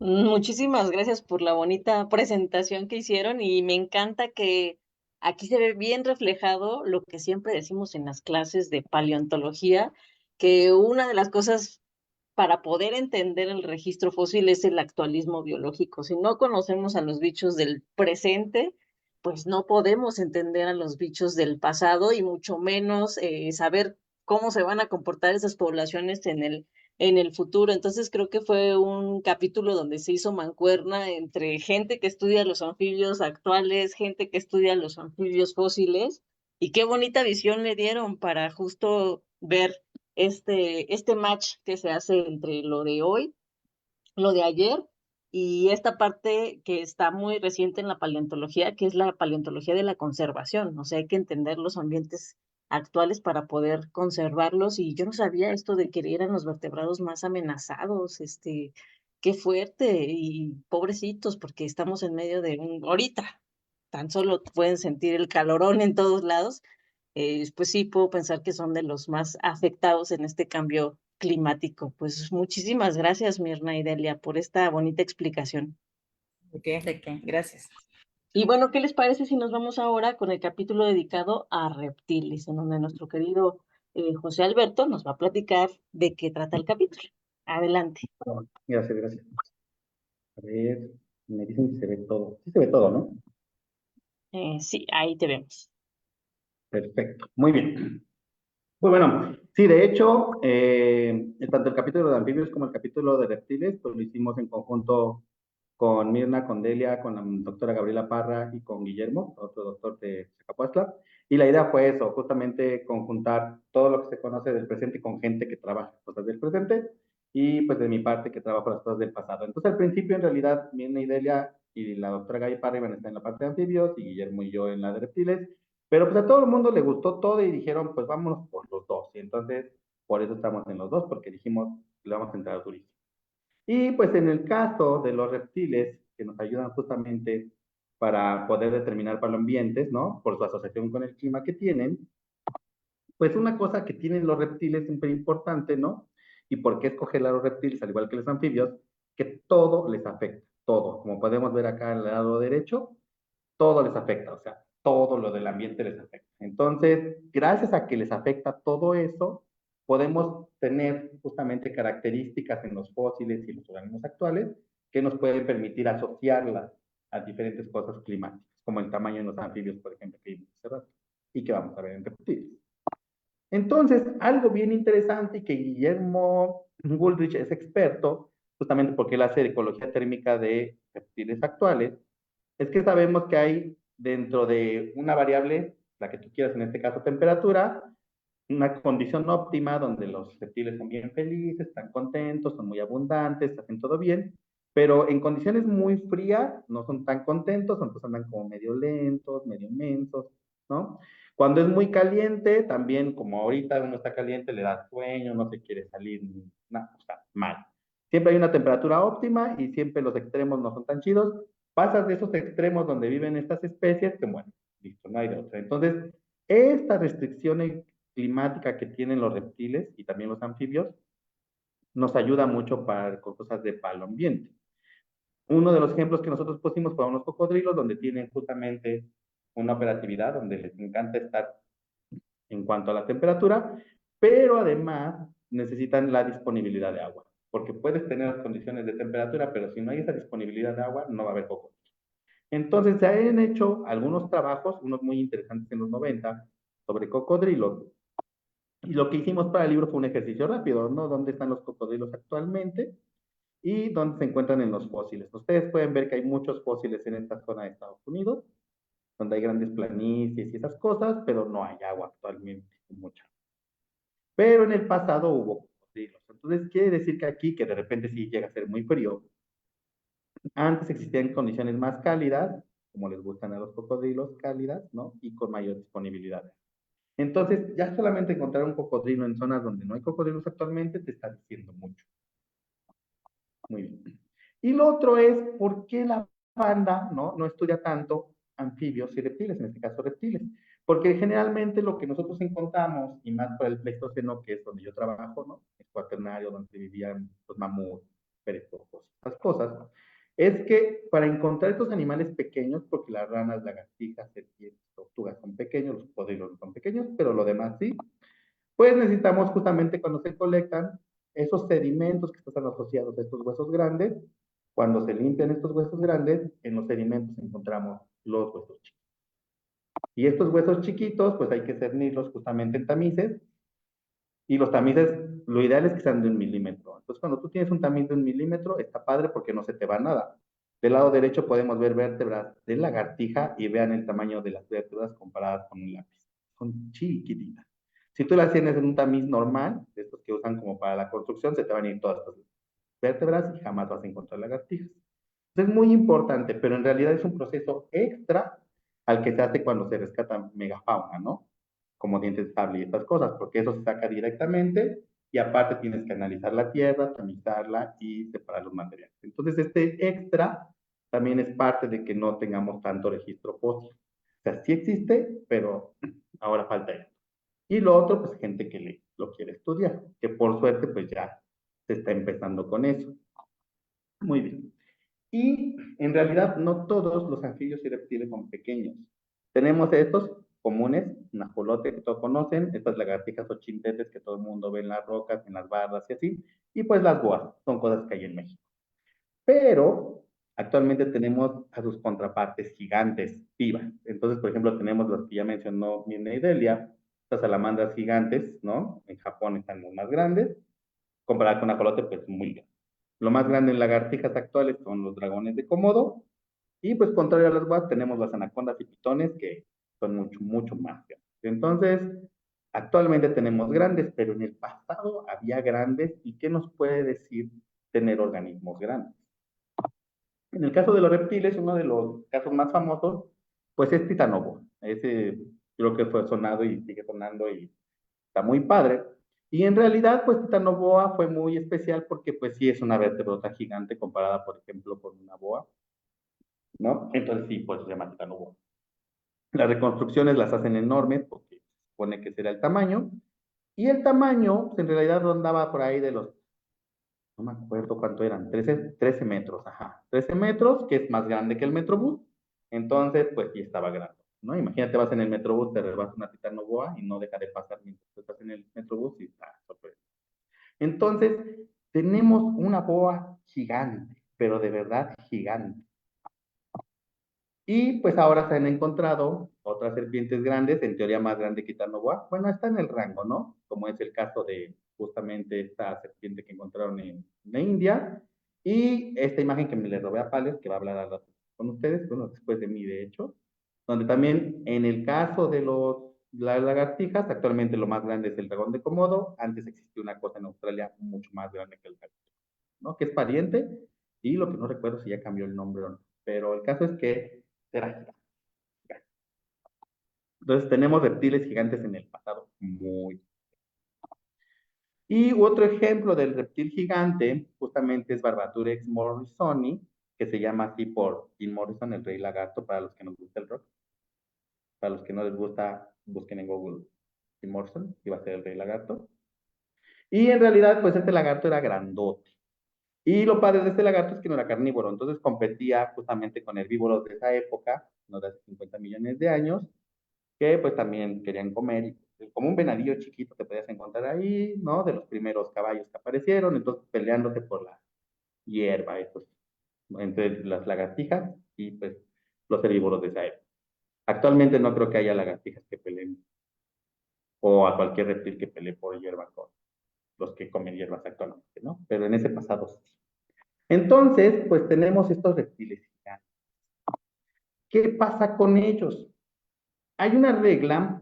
Muchísimas gracias por la bonita presentación que hicieron y me encanta que aquí se ve bien reflejado lo que siempre decimos en las clases de paleontología, que una de las cosas para poder entender el registro fósil es el actualismo biológico. Si no conocemos a los bichos del presente, pues no podemos entender a los bichos del pasado y mucho menos saber cómo se van a comportar esas poblaciones en el futuro. Entonces creo que fue un capítulo donde se hizo mancuerna entre gente que estudia los anfibios actuales, gente que estudia los anfibios fósiles, y qué bonita visión le dieron para justo ver este match que se hace entre lo de hoy, lo de ayer y esta parte que está muy reciente en la paleontología, que es la paleontología de la conservación. O sea, hay que entender los ambientes actuales para poder conservarlos. Y yo no sabía esto de que eran los vertebrados más amenazados, qué fuerte y pobrecitos, porque estamos en medio de ahorita, tan solo pueden sentir el calorón en todos lados. Pues sí, puedo pensar que son de los más afectados en este cambio climático. Pues muchísimas gracias, Mirna y Delia, por esta bonita explicación. Ok, ¿De qué? gracias. Y bueno, ¿qué les parece si nos vamos ahora con el capítulo dedicado a reptiles, en donde nuestro querido José Alberto nos va a platicar de qué trata el capítulo? Adelante. Gracias, gracias. A ver, me dicen que se ve todo. Sí se ve todo, ¿no? Sí, ahí te vemos. Perfecto, muy bien. Pues bueno, sí, de hecho, tanto el capítulo de anfibios como el capítulo de reptiles, pues lo hicimos en conjunto con Mirna, con Delia, con la doctora Gabriela Parra y con Guillermo, otro doctor de Zacapuastla. Y la idea fue eso, justamente conjuntar todo lo que se conoce del presente con gente que trabaja cosas del presente y pues de mi parte que trabajo las cosas del pasado. Entonces al principio en realidad Mirna y Delia y la doctora Gaby Parra iban a estar en la parte de anfibios y Guillermo y yo en la de reptiles, pero pues a todo el mundo le gustó todo y dijeron pues vámonos por los dos. Y entonces por eso estamos en los dos, porque dijimos le vamos a entrar a turismo. Y pues en el caso de los reptiles, que nos ayudan justamente para poder determinar paloambientes, ¿no? Por su asociación con el clima que tienen, pues una cosa que tienen los reptiles siempre importante, ¿no? Y por qué escoger a los reptiles, al igual que los anfibios, que todo les afecta, todo. Como podemos ver acá al lado derecho, todo les afecta, o sea, todo lo del ambiente les afecta. Entonces, gracias a que les afecta todo eso, podemos tener justamente características en los fósiles y los organismos actuales que nos pueden permitir asociarlas a diferentes cosas climáticas, como el tamaño de los anfibios, por ejemplo, que vimos hace rato, y que vamos a ver en reptiles. Entonces, algo bien interesante y que Guillermo Goldrich es experto, justamente porque él hace ecología térmica de reptiles actuales, es que sabemos que hay dentro de una variable, la que tú quieras, en este caso temperatura, una condición óptima donde los reptiles son bien felices, están contentos, son muy abundantes, hacen todo bien, pero en condiciones muy frías no son tan contentos, entonces andan como medio lentos, medio mensos, ¿no? Cuando es muy caliente, también como ahorita uno está caliente, le da sueño, no se quiere salir, nada, o sea, mal. Siempre hay una temperatura óptima y siempre los extremos no son tan chidos. Pasas de esos extremos donde viven estas especies, que bueno, listo, no hay de otra. Entonces, esta restricción climática que tienen los reptiles y también los anfibios nos ayuda mucho para cosas de paloambiente. Uno de los ejemplos que nosotros pusimos fueron los cocodrilos, donde tienen justamente una operatividad, donde les encanta estar en cuanto a la temperatura, pero además necesitan la disponibilidad de agua, porque puedes tener las condiciones de temperatura, pero si no hay esa disponibilidad de agua, no va a haber cocodrilos. Entonces se han hecho algunos trabajos, unos muy interesantes en los 90, sobre cocodrilos. Y lo que hicimos para el libro fue un ejercicio rápido, ¿no? ¿Dónde están los cocodrilos actualmente? Y dónde se encuentran en los fósiles. Ustedes pueden ver que hay muchos fósiles en esta zona de Estados Unidos, donde hay grandes planicies y esas cosas, pero no hay agua actualmente, mucha. Pero en el pasado hubo cocodrilos. Entonces quiere decir que aquí, que de repente sí llega a ser muy frío, antes existían condiciones más cálidas, como les gustan a los cocodrilos, cálidas, ¿no? Y con mayor disponibilidad. Entonces, ya solamente encontrar un cocodrilo en zonas donde no hay cocodrilos actualmente te está diciendo mucho. Muy bien. Y lo otro es, ¿por qué la banda no estudia tanto anfibios y reptiles, en este caso reptiles? Porque generalmente lo que nosotros encontramos, y más por el Pleistoceno, que es donde yo trabajo, ¿no? El cuaternario, donde vivían los mamuts, perejojos, esas cosas, es que para encontrar estos animales pequeños, porque las ranas, lagartijas, serpientes, tortugas son pequeños, los cocodrilos no son pequeños, pero lo demás sí, pues necesitamos justamente cuando se colectan esos sedimentos que están asociados a estos huesos grandes. Cuando se limpian estos huesos grandes, en los sedimentos encontramos los huesos chiquitos. Y estos huesos chiquitos, pues hay que cernirlos justamente en tamices. Y los tamices, lo ideal es que sean de 1 milímetro. Entonces, cuando tú tienes un tamiz de 1 milímetro, está padre porque no se te va nada. Del lado derecho podemos ver vértebras de lagartija y vean el tamaño de las vértebras comparadas con un lápiz. Son chiquititas. Si tú las tienes en un tamiz normal, de estos que usan como para la construcción, se te van a ir todas estas vértebras y jamás vas a encontrar lagartijas. Entonces es muy importante, pero en realidad es un proceso extra al que se hace cuando se rescata megafauna, ¿no? Como dientes de sable y estas cosas, porque eso se saca directamente y aparte tienes que analizar la tierra, tamizarla y separar los materiales. Entonces este extra también es parte de que no tengamos tanto registro fósil. O sea, sí existe, pero ahora falta esto. Y lo otro, pues gente que lo quiere estudiar, que por suerte pues ya se está empezando con eso. Muy bien. Y en realidad no todos los anfibios y reptiles son pequeños. Tenemos estos comunes, un ajolote que todos conocen, estas lagartijas o chintetes que todo el mundo ve en las rocas, en las barras y así, y pues las boas, son cosas que hay en México. Pero actualmente tenemos a sus contrapartes gigantes, vivas. Entonces, por ejemplo, tenemos los que ya mencionó Mirna y Delia, estas salamandras gigantes, ¿no? En Japón están muy más grandes, comparado con ajolote, pues muy grande. Lo más grande en lagartijas actuales son los dragones de Komodo, y pues contrario a las boas tenemos las anacondas y pitones que son mucho, mucho más grandes. Entonces, actualmente tenemos grandes, pero en el pasado había grandes, ¿y qué nos puede decir tener organismos grandes? En el caso de los reptiles, uno de los casos más famosos, pues es Titanoboa. Ese creo que fue sonado y sigue sonando y está muy padre. Y en realidad, pues Titanoboa fue muy especial porque pues sí es una vertebrota gigante comparada, por ejemplo, con una boa, ¿no? Entonces sí, pues se llama Titanoboa. Las reconstrucciones las hacen enormes porque se supone que será el tamaño. Y el tamaño, pues, en realidad rondaba por ahí de los, no me acuerdo cuánto eran, 13 metros, ajá. 13 metros, que es más grande que el Metrobús. Entonces, pues sí estaba grande, ¿no? Imagínate, vas en el Metrobús, te rebasa una Titanoboa y no deja de pasar mientras tú estás en el Metrobús y está sorprendente. Entonces, tenemos una boa gigante, pero de verdad gigante. Y pues ahora se han encontrado otras serpientes grandes, en teoría más grande que Titanoboa. Bueno, está en el rango, ¿no? Como es el caso de justamente esta serpiente que encontraron en la India. Y esta imagen que me le robé a Pales, que va a hablar con ustedes, bueno, después de mí, de hecho, donde también en el caso de las lagartijas, actualmente lo más grande es el dragón de Komodo. Antes existía una cosa en Australia mucho más grande que el dragón, ¿no? Que es pariente, y lo que no recuerdo si ya cambió el nombre o no. Pero el caso es que era gigante. Entonces tenemos reptiles gigantes en el pasado muy. Y otro ejemplo del reptil gigante justamente es Barbaturex morrisoni, que se llama así por Jim Morrison, el rey lagarto, para los que nos gusta el rock. Para los que no les gusta, busquen en Google Jim Morrison, que va a ser el rey lagarto. Y en realidad, pues este lagarto era grandote. Y lo padre de este lagarto es que no era carnívoro, entonces competía justamente con herbívoros de esa época, no de hace 50 millones de años, que pues también querían comer, y como un venadillo chiquito te podías encontrar ahí, ¿no? De los primeros caballos que aparecieron, entonces peleándose por la hierba, estos, entre las lagartijas y pues los herbívoros de esa época. Actualmente no creo que haya lagartijas que peleen, o a cualquier reptil que pelee por hierba con los que comen hierbas actualmente, ¿no? Pero en ese pasado sí. Entonces, pues tenemos estos reptiles gigantes. ¿Qué pasa con ellos? Hay una regla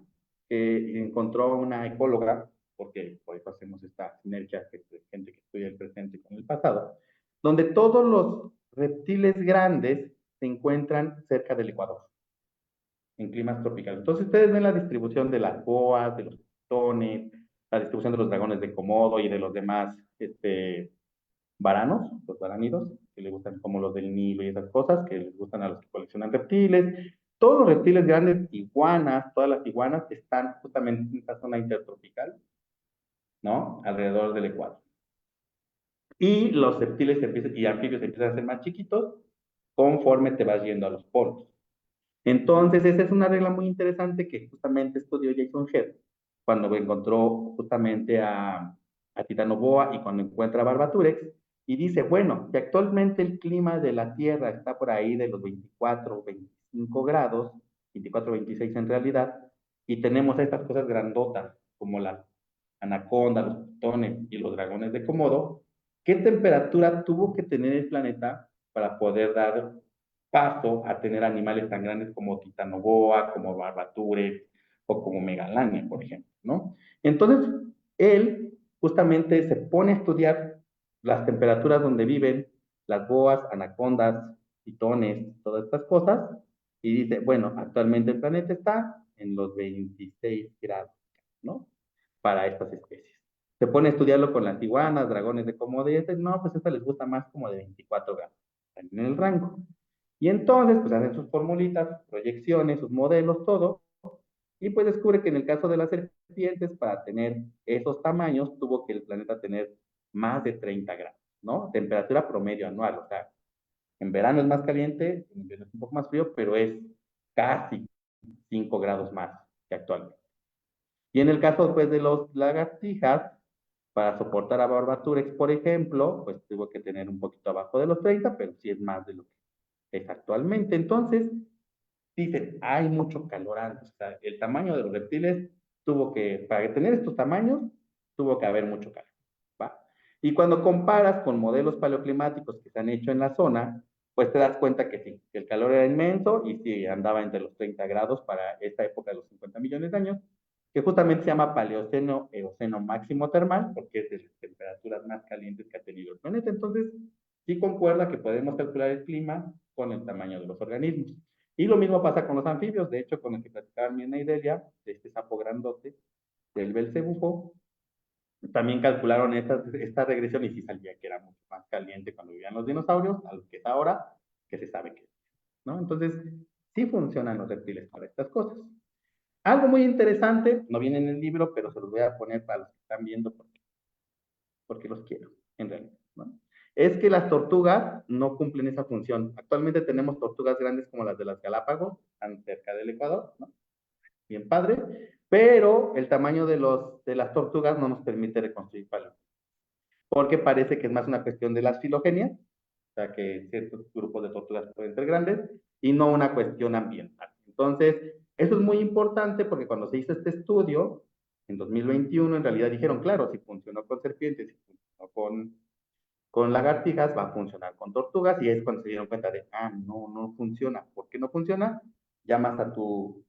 que encontró una ecóloga, porque por eso hacemos esta sinergia de gente que estudia el presente con el pasado, donde todos los reptiles grandes se encuentran cerca del Ecuador, en climas tropicales. Entonces ustedes ven la distribución de las boas, de los pitones, la distribución de los dragones de Komodo y de los demás varanos, los varánidos, que les gustan como los del Nilo y esas cosas, que les gustan a los que coleccionan reptiles. Todos los reptiles grandes, iguanas, todas las iguanas están justamente en esta zona intertropical, ¿no? Alrededor del Ecuador. Y los reptiles y anfibios empiezan a ser más chiquitos conforme te vas yendo a los polos. Entonces, esa es una regla muy interesante que justamente estudió Jason Head cuando encontró justamente a Titanoboa y cuando encuentra a Barbaturex, y dice, bueno, que actualmente el clima de la Tierra está por ahí de los 24, 25 grados, 24, 26 en realidad, y tenemos estas cosas grandotas, como la anaconda, los pitones y los dragones de Komodo. ¿Qué temperatura tuvo que tener el planeta para poder dar paso a tener animales tan grandes como Titanoboa, como Barbaturex o como Megalania, por ejemplo, ¿no? Entonces, él justamente se pone a estudiar las temperaturas donde viven las boas, anacondas, pitones, todas estas cosas, y dice, bueno, actualmente el planeta está en los 26 grados, ¿no? Para estas especies. Se pone a estudiarlo con las iguanas, dragones de Komodo, y dice, no, pues esta les gusta más como de 24 grados, en el rango. Y entonces, pues hacen sus formulitas, proyecciones, sus modelos, todo, y pues descubre que en el caso de las serpientes, para tener esos tamaños, tuvo que el planeta tener más de 30 grados, ¿no? Temperatura promedio anual, o sea, en verano es más caliente, en invierno es un poco más frío, pero es casi 5 grados más que actualmente. Y en el caso, pues, de los lagartijas, para soportar a Barbaturex, por ejemplo, pues tuvo que tener un poquito abajo de los 30, pero sí es más de lo que es actualmente. Entonces, dicen, hay mucho calor antes. O sea, el tamaño de los reptiles tuvo que, para tener estos tamaños, tuvo que haber mucho calor, ¿va? Y cuando comparas con modelos paleoclimáticos que se han hecho en la zona, pues te das cuenta que sí, que el calor era inmenso y sí, andaba entre los 30 grados para esta época de los 50 millones de años, que justamente se llama Paleoceno Eoceno máximo termal, porque es de las temperaturas más calientes que ha tenido el planeta. Entonces, sí concuerda que podemos calcular el clima con el tamaño de los organismos. Y lo mismo pasa con los anfibios, de hecho, con el que platicaban Mirna y Delia, de este sapo grandote, del belcebufo, también calcularon esta regresión y sí salía que era mucho más caliente cuando vivían los dinosaurios, a lo que es ahora, que se sabe que es, ¿no? Entonces, sí funcionan los reptiles para estas cosas. Algo muy interesante, no viene en el libro, pero se los voy a poner para los que están viendo porque los quiero, en realidad, ¿no? Es que las tortugas no cumplen esa función. Actualmente tenemos tortugas grandes como las de las Galápagos, tan cerca del Ecuador, ¿no? Bien padre, pero el tamaño de las tortugas no nos permite reconstruir palos, porque parece que es más una cuestión de las filogenias, o sea que ciertos grupos de tortugas pueden ser grandes, y no una cuestión ambiental. Entonces, eso es muy importante porque cuando se hizo este estudio, en 2021, en realidad dijeron, claro, si funcionó con serpientes, si funcionó con lagartijas, va a funcionar con tortugas, y es cuando se dieron cuenta de, no, no funciona. ¿Por qué no funciona? Llamas a tu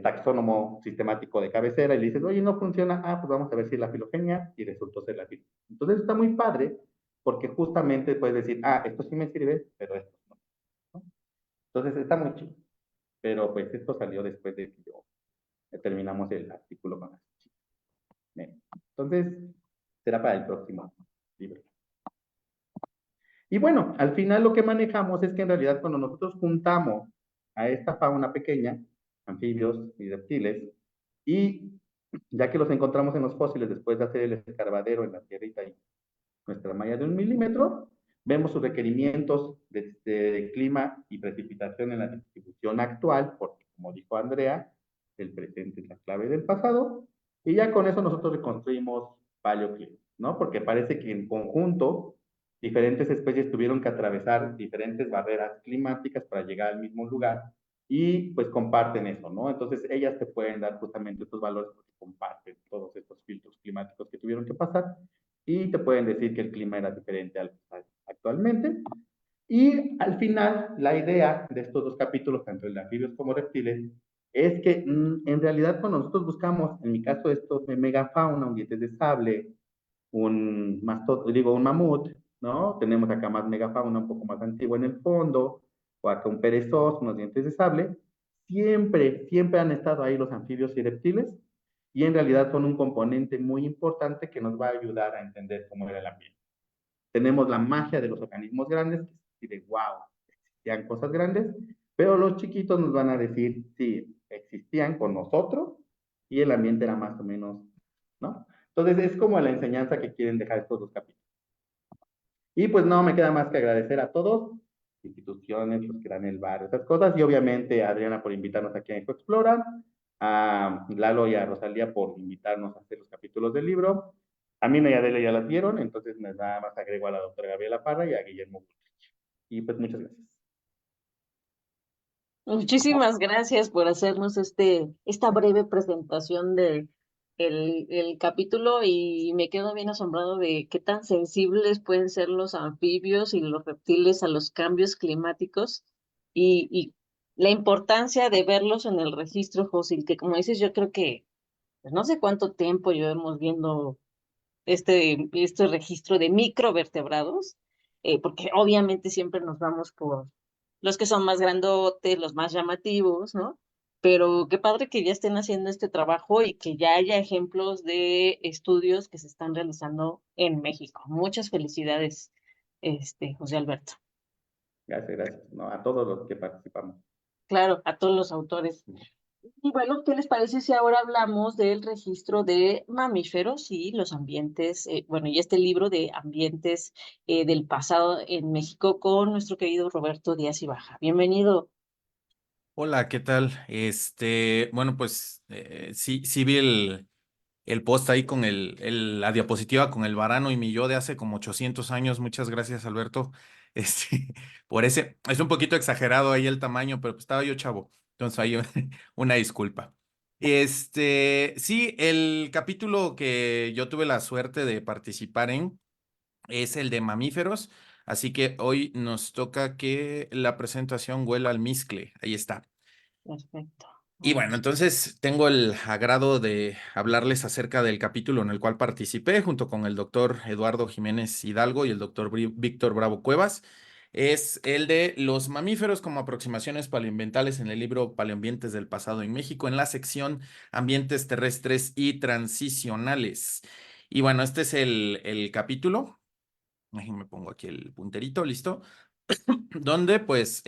taxónomo sistemático de cabecera y le dices, oye, no funciona, pues vamos a ver si es la filogenia, y resultó ser la filogenia. Entonces está muy padre, porque justamente puedes decir, esto sí me sirve, pero esto no, ¿no? Entonces está muy chido. Pero pues esto salió después de que yo terminamos el artículo con las chicas. Entonces, será para el próximo libro. Y bueno, al final lo que manejamos es que en realidad cuando nosotros juntamos a esta fauna pequeña, anfibios y reptiles, y ya que los encontramos en los fósiles después de hacer el escarbadero en la tierrita y nuestra malla de 1 milímetro, vemos sus requerimientos de clima y precipitación en la distribución actual, porque como dijo Andrea, el presente es la clave del pasado, y ya con eso nosotros reconstruimos paleoclima, ¿no? Porque parece que en conjunto diferentes especies tuvieron que atravesar diferentes barreras climáticas para llegar al mismo lugar y pues comparten eso, ¿no? Entonces ellas te pueden dar justamente estos valores porque comparten todos estos filtros climáticos que tuvieron que pasar y te pueden decir que el clima era diferente al actualmente. Y al final, la idea de estos dos capítulos, tanto el de anfibios como reptiles, es que en realidad cuando nosotros buscamos, en mi caso estos de megafauna, un dientes de sable, un mamut, ¿no? Tenemos acá más megafauna un poco más antigua en el fondo, o acá un perezoso, unos dientes de sable. Siempre han estado ahí los anfibios y reptiles, y en realidad son un componente muy importante que nos va a ayudar a entender cómo era el ambiente. Tenemos la magia de los organismos grandes, que es de wow, existían cosas grandes, pero los chiquitos nos van a decir, sí, existían con nosotros y el ambiente era más o menos, ¿no? Entonces es como la enseñanza que quieren dejar estos dos capítulos. Y pues no me queda más que agradecer a todos instituciones, los que dan el bar, esas cosas, y obviamente a Adriana por invitarnos aquí a Explora, a Lalo y a Rosalía por invitarnos a hacer los capítulos del libro. A mí y a Adela ya las vieron, entonces nada más agrego a la doctora Gabriela Parra y a Guillermo. Y pues muchas gracias. Muchísimas gracias por hacernos esta breve presentación de el capítulo y me quedo bien asombrado de qué tan sensibles pueden ser los anfibios y los reptiles a los cambios climáticos y la importancia de verlos en el registro fósil, que como dices, yo creo que pues, no sé cuánto tiempo llevamos viendo este registro de microvertebrados, porque obviamente siempre nos vamos por los que son más grandotes, los más llamativos, ¿no? Pero qué padre que ya estén haciendo este trabajo y que ya haya ejemplos de estudios que se están realizando en México. Muchas felicidades, José Alberto. Gracias, gracias. No, a todos los que participamos. Claro, a todos los autores. Y bueno, ¿qué les parece si ahora hablamos del registro de mamíferos y los ambientes, bueno, y este libro de ambientes del pasado en México con nuestro querido Roberto Díaz y Baja? Bienvenido. Hola, ¿qué tal? Bueno, pues sí vi el post ahí con la diapositiva con el varano y mi yo de hace como 800 años. Muchas gracias, Alberto. Por ese, es un poquito exagerado ahí el tamaño, pero pues estaba yo chavo. Entonces ahí una disculpa. Sí, el capítulo que yo tuve la suerte de participar en es el de mamíferos. Así que hoy nos toca que la presentación huela al miscle. Ahí está. Perfecto. Y bueno, entonces tengo el agrado de hablarles acerca del capítulo en el cual participé junto con el doctor Eduardo Jiménez Hidalgo y el doctor Víctor Bravo Cuevas. Es el de los mamíferos como aproximaciones paleoambientales en el libro Paleoambientes del pasado en México, en la sección Ambientes terrestres y transicionales. Y bueno, este es el capítulo. Me pongo aquí el punterito, listo. Donde pues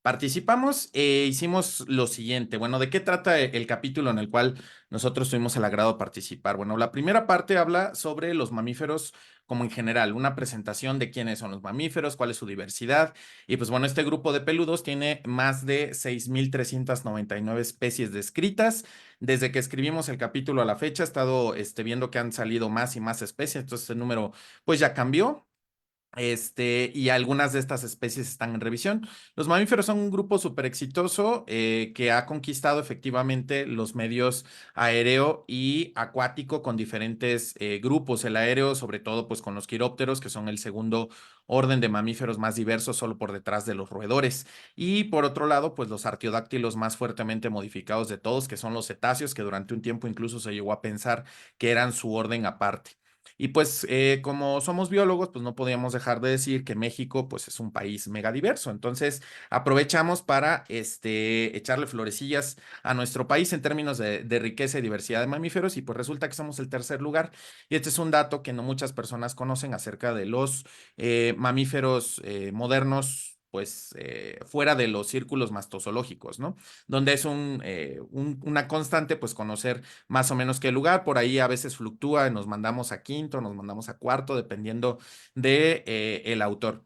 participamos e hicimos lo siguiente. Bueno, ¿de qué trata el capítulo en el cual nosotros tuvimos el agrado de participar? Bueno, la primera parte habla sobre los mamíferos como en general, una presentación de quiénes son los mamíferos, cuál es su diversidad. Y pues bueno, este grupo de peludos tiene más de 6,399 especies descritas. Desde que escribimos el capítulo a la fecha, he estado viendo que han salido más y más especies, entonces el número pues ya cambió. Y algunas de estas especies están en revisión. Los mamíferos son un grupo súper exitoso que ha conquistado efectivamente los medios aéreo y acuático con diferentes grupos. El aéreo, sobre todo, pues con los quirópteros, que son el segundo orden de mamíferos más diversos, solo por detrás de los roedores. Y por otro lado, pues los artiodáctilos más fuertemente modificados de todos, que son los cetáceos, que durante un tiempo incluso se llegó a pensar que eran su orden aparte. Y pues como somos biólogos, pues no podíamos dejar de decir que México pues es un país megadiverso. Entonces aprovechamos para echarle florecillas a nuestro país en términos de riqueza y diversidad de mamíferos y pues resulta que somos el tercer lugar. Y este es un dato que no muchas personas conocen acerca de los mamíferos modernos pues fuera de los círculos mastozoológicos, ¿no? Donde es una constante pues conocer más o menos qué lugar. Por ahí a veces fluctúa, nos mandamos a quinto, nos mandamos a cuarto, dependiendo de el autor.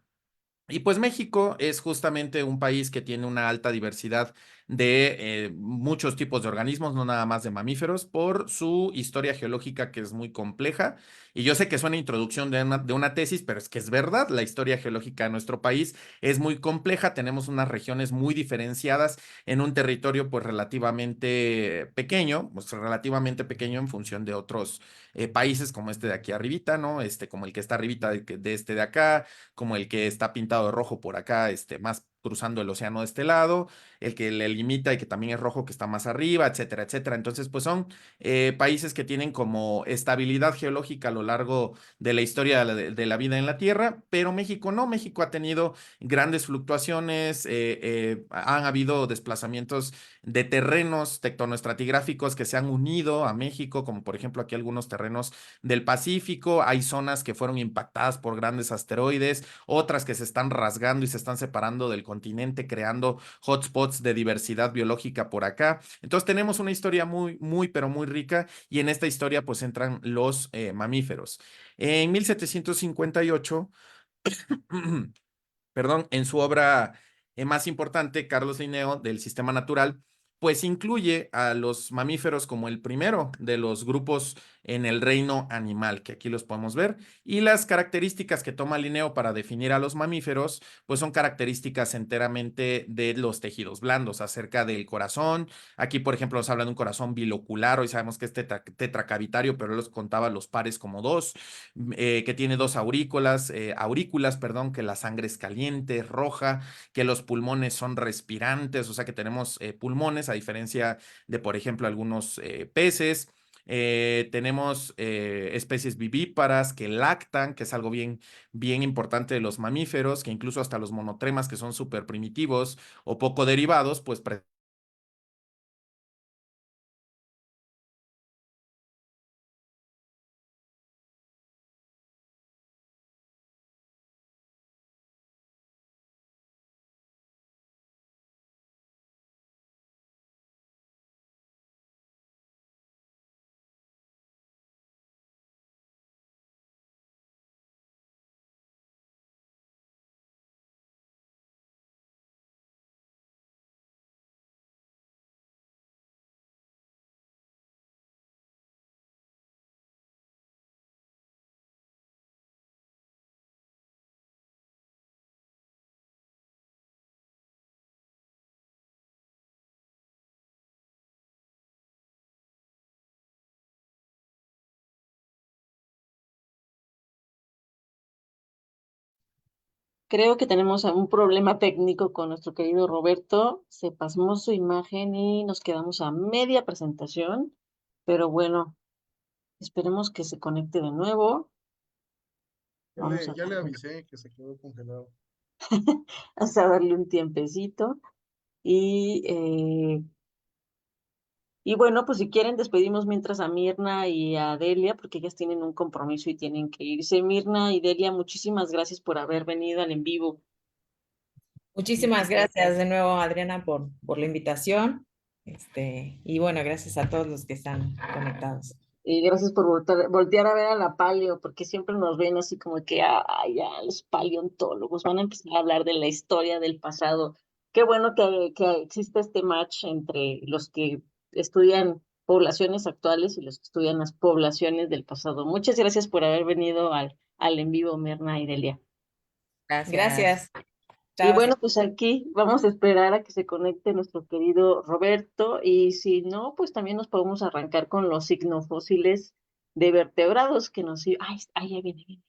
Y pues México es justamente un país que tiene una alta diversidad de muchos tipos de organismos, no nada más de mamíferos, por su historia geológica que es muy compleja. Y yo sé que es una introducción de una tesis, pero es que es verdad, la historia geológica de nuestro país es muy compleja, tenemos unas regiones muy diferenciadas en un territorio pues relativamente pequeño en función de otros países como este de aquí arribita, ¿no? Como el que está arribita de este de acá, como el que está pintado de rojo por acá, más cruzando el océano de este lado, el que le limita y que también es rojo que está más arriba, etcétera, etcétera. Entonces, pues son países que tienen como estabilidad geológica a lo largo de la historia de la vida en la Tierra, pero México no. México ha tenido grandes fluctuaciones, han habido desplazamientos de terrenos tectonoestratigráficos que se han unido a México, como por ejemplo aquí algunos terrenos del Pacífico. Hay zonas que fueron impactadas por grandes asteroides, otras que se están rasgando y se están separando del continente, creando hotspots de diversidad biológica por acá. Entonces tenemos una historia muy, muy, pero muy rica y en esta historia pues entran los mamíferos. En 1758 perdón, en su obra más importante, Carlos Linneo, del Sistema Natural, pues incluye a los mamíferos como el primero de los grupos en el reino animal, que aquí los podemos ver, y las características que toma Linneo para definir a los mamíferos, pues son características enteramente de los tejidos blandos, acerca del corazón. Aquí, por ejemplo, nos habla de un corazón bilocular, hoy sabemos que es tetracavitario, pero él los contaba los pares como dos, que tiene dos aurículas, perdón, que la sangre es caliente, roja, que los pulmones son respirantes, o sea que tenemos pulmones, a diferencia de, por ejemplo, algunos peces. Tenemos especies vivíparas que lactan, que es algo bien importante de los mamíferos, que incluso hasta los monotremas, que son súper primitivos o poco derivados, pues Creo que tenemos un problema técnico con nuestro querido Roberto. Se pasmó su imagen y nos quedamos a media presentación. Pero bueno, esperemos que se conecte de nuevo. Vamos a, Ya le avisé que se quedó congelado. vamos a darle un tiempecito. Y, y bueno, pues si quieren, despedimos mientras a Mirna y a Delia, porque ellas tienen un compromiso y tienen que irse. Mirna y Delia, muchísimas gracias por haber venido al en vivo. Muchísimas gracias de nuevo, Adriana, por la invitación. Y bueno, gracias a todos los que están conectados. Y gracias por voltear a ver a la paleo, porque siempre nos ven así como que, ay, ya, los paleontólogos van a empezar a hablar de la historia del pasado. Qué bueno que existe este match entre los que estudian poblaciones actuales y los que estudian las poblaciones del pasado. Muchas gracias por haber venido al en vivo, Mirna y Delia. Gracias. Y Chao. bueno, pues aquí vamos a esperar a que se conecte nuestro querido Roberto y si no, pues también nos podemos arrancar con los signofósiles de vertebrados que nos... Ay, ya viene.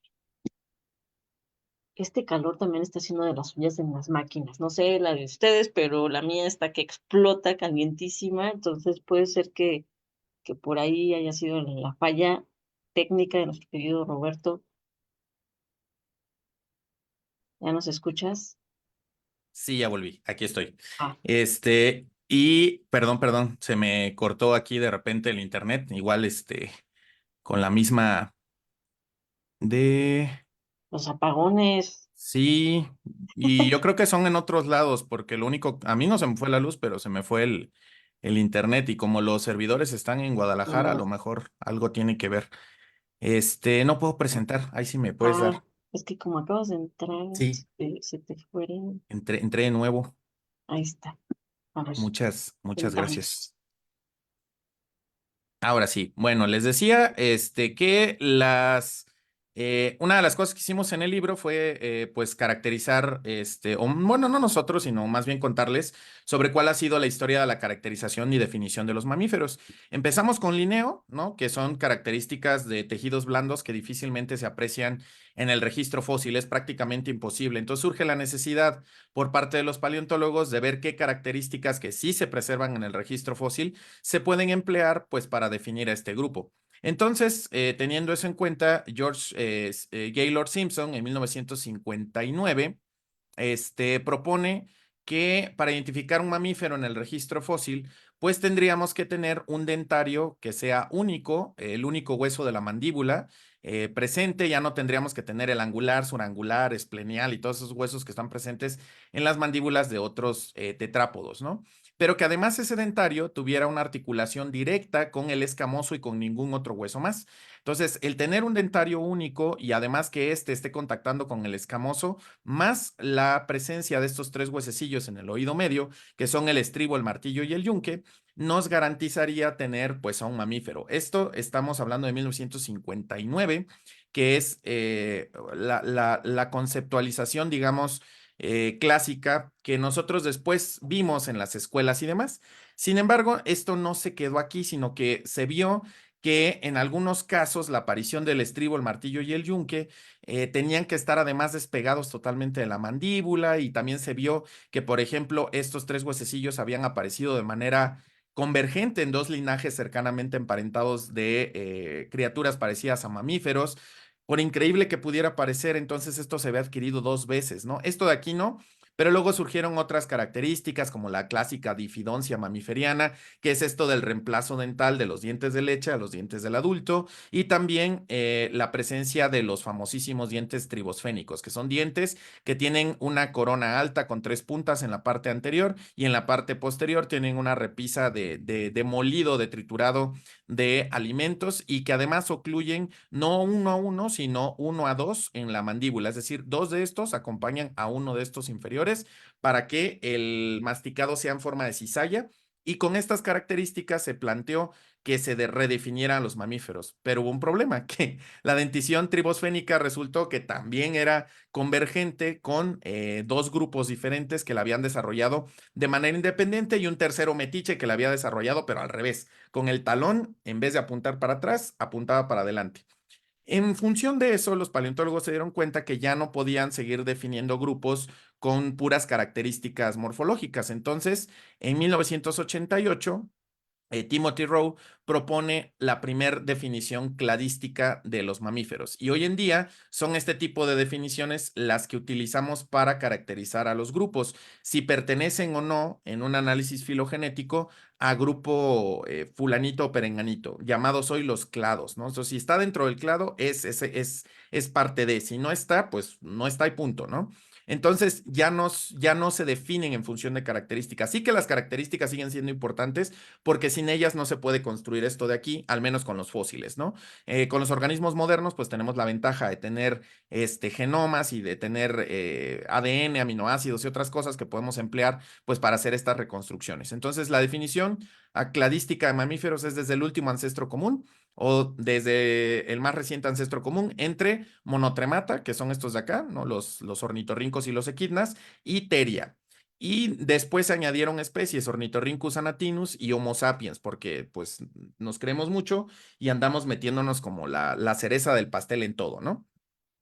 Este calor también está haciendo de las suyas en las máquinas. No sé la de ustedes, pero la mía está que explota, calientísima. Entonces puede ser que por ahí haya sido la falla técnica de nuestro querido Roberto. ¿Ya nos escuchas? sí, ya volví, aquí estoy. Ah, Y perdón, se me cortó aquí de repente el internet, igual con la misma de... los apagones. Sí, y yo creo que son en otros lados, porque lo único, a mí no se me fue la luz, pero se me fue el internet y como los servidores están en Guadalajara, a lo mejor algo tiene que ver. No puedo presentar, ahí sí me puedes Ah, dar. es que como acabas de entrar, Sí, se te fueron. entré de nuevo. Ahí está. A ver, Muchas entramos. gracias. Ahora sí, bueno, les decía que una de las cosas que hicimos en el libro fue pues caracterizar, bueno, no nosotros, sino más bien contarles sobre cuál ha sido la historia de la caracterización y definición de los mamíferos. Empezamos con Linneo, ¿no? Que son características de tejidos blandos que difícilmente se aprecian en el registro fósil, es prácticamente imposible. Entonces surge la necesidad por parte de los paleontólogos de ver qué características que sí se preservan en el registro fósil se pueden emplear pues para definir a este grupo. Entonces, teniendo eso en cuenta, George Gaylord Simpson en 1959 propone que para identificar un mamífero en el registro fósil, pues tendríamos que tener un dentario que sea único, el único hueso de la mandíbula presente, ya no tendríamos que tener el angular, surangular, esplenial y todos esos huesos que están presentes en las mandíbulas de otros tetrápodos, ¿no? pero que además ese dentario tuviera una articulación directa con el escamoso y con ningún otro hueso más. Entonces, el tener un dentario único y además que éste esté contactando con el escamoso, más la presencia de estos tres huesecillos en el oído medio, que son el estribo, el martillo y el yunque, nos garantizaría tener pues a un mamífero. Esto estamos hablando de 1959, que es la conceptualización, digamos, clásica que nosotros después vimos en las escuelas y demás. Sin embargo, esto no se quedó aquí, sino que se vio que en algunos casos la aparición del estribo, el martillo y el yunque tenían que estar además despegados totalmente de la mandíbula, y también se vio que, por ejemplo, estos tres huesecillos habían aparecido de manera convergente en dos linajes cercanamente emparentados de criaturas parecidas a mamíferos. Por increíble que pudiera parecer, entonces esto se ve adquirido dos veces, ¿no? Esto de aquí no, pero luego surgieron otras características como la clásica difidoncia mamiferiana, que es esto del reemplazo dental de los dientes de leche a los dientes del adulto, y también la presencia de los famosísimos dientes tribosfénicos, que son dientes que tienen una corona alta con tres puntas en la parte anterior, y en la parte posterior tienen una repisa de molido, de triturado de alimentos, y que además ocluyen no uno a uno, sino uno a dos en la mandíbula. Es decir, dos de estos acompañan a uno de estos inferiores para que el masticado sea en forma de cizalla. Y con estas características se planteó que se redefinieran los mamíferos. Pero hubo un problema, que la dentición tribosfénica resultó que también era convergente con dos grupos diferentes que la habían desarrollado de manera independiente, y un tercero metiche que la había desarrollado, pero al revés. Con el talón, en vez de apuntar para atrás, apuntaba para adelante. En función de eso, los paleontólogos se dieron cuenta que ya no podían seguir definiendo grupos con puras características morfológicas. Entonces, en 1988, Timothy Rowe propone la primer definición cladística de los mamíferos, y hoy en día son este tipo de definiciones las que utilizamos para caracterizar a los grupos, si pertenecen o no en un análisis filogenético a grupo fulanito o perenganito, llamados hoy los clados, ¿no? Entonces, si está dentro del clado, es parte de; si no está, pues no está y punto, ¿no? Entonces ya no se definen en función de características. Sí que las características siguen siendo importantes, porque sin ellas no se puede construir esto de aquí, al menos con los fósiles, ¿no? Con los organismos modernos, pues tenemos la ventaja de tener genomas y de tener ADN, aminoácidos y otras cosas que podemos emplear pues para hacer estas reconstrucciones. Entonces, la definición cladística de mamíferos es desde el último ancestro común, o desde el más reciente ancestro común, entre monotremata, que son estos de acá, ¿no? Los ornitorrincos y los equidnas, y teria. Y después se añadieron especies, Ornitorhynchus anatinus y Homo sapiens, porque pues nos creemos mucho y andamos metiéndonos como la cereza del pastel en todo, ¿no?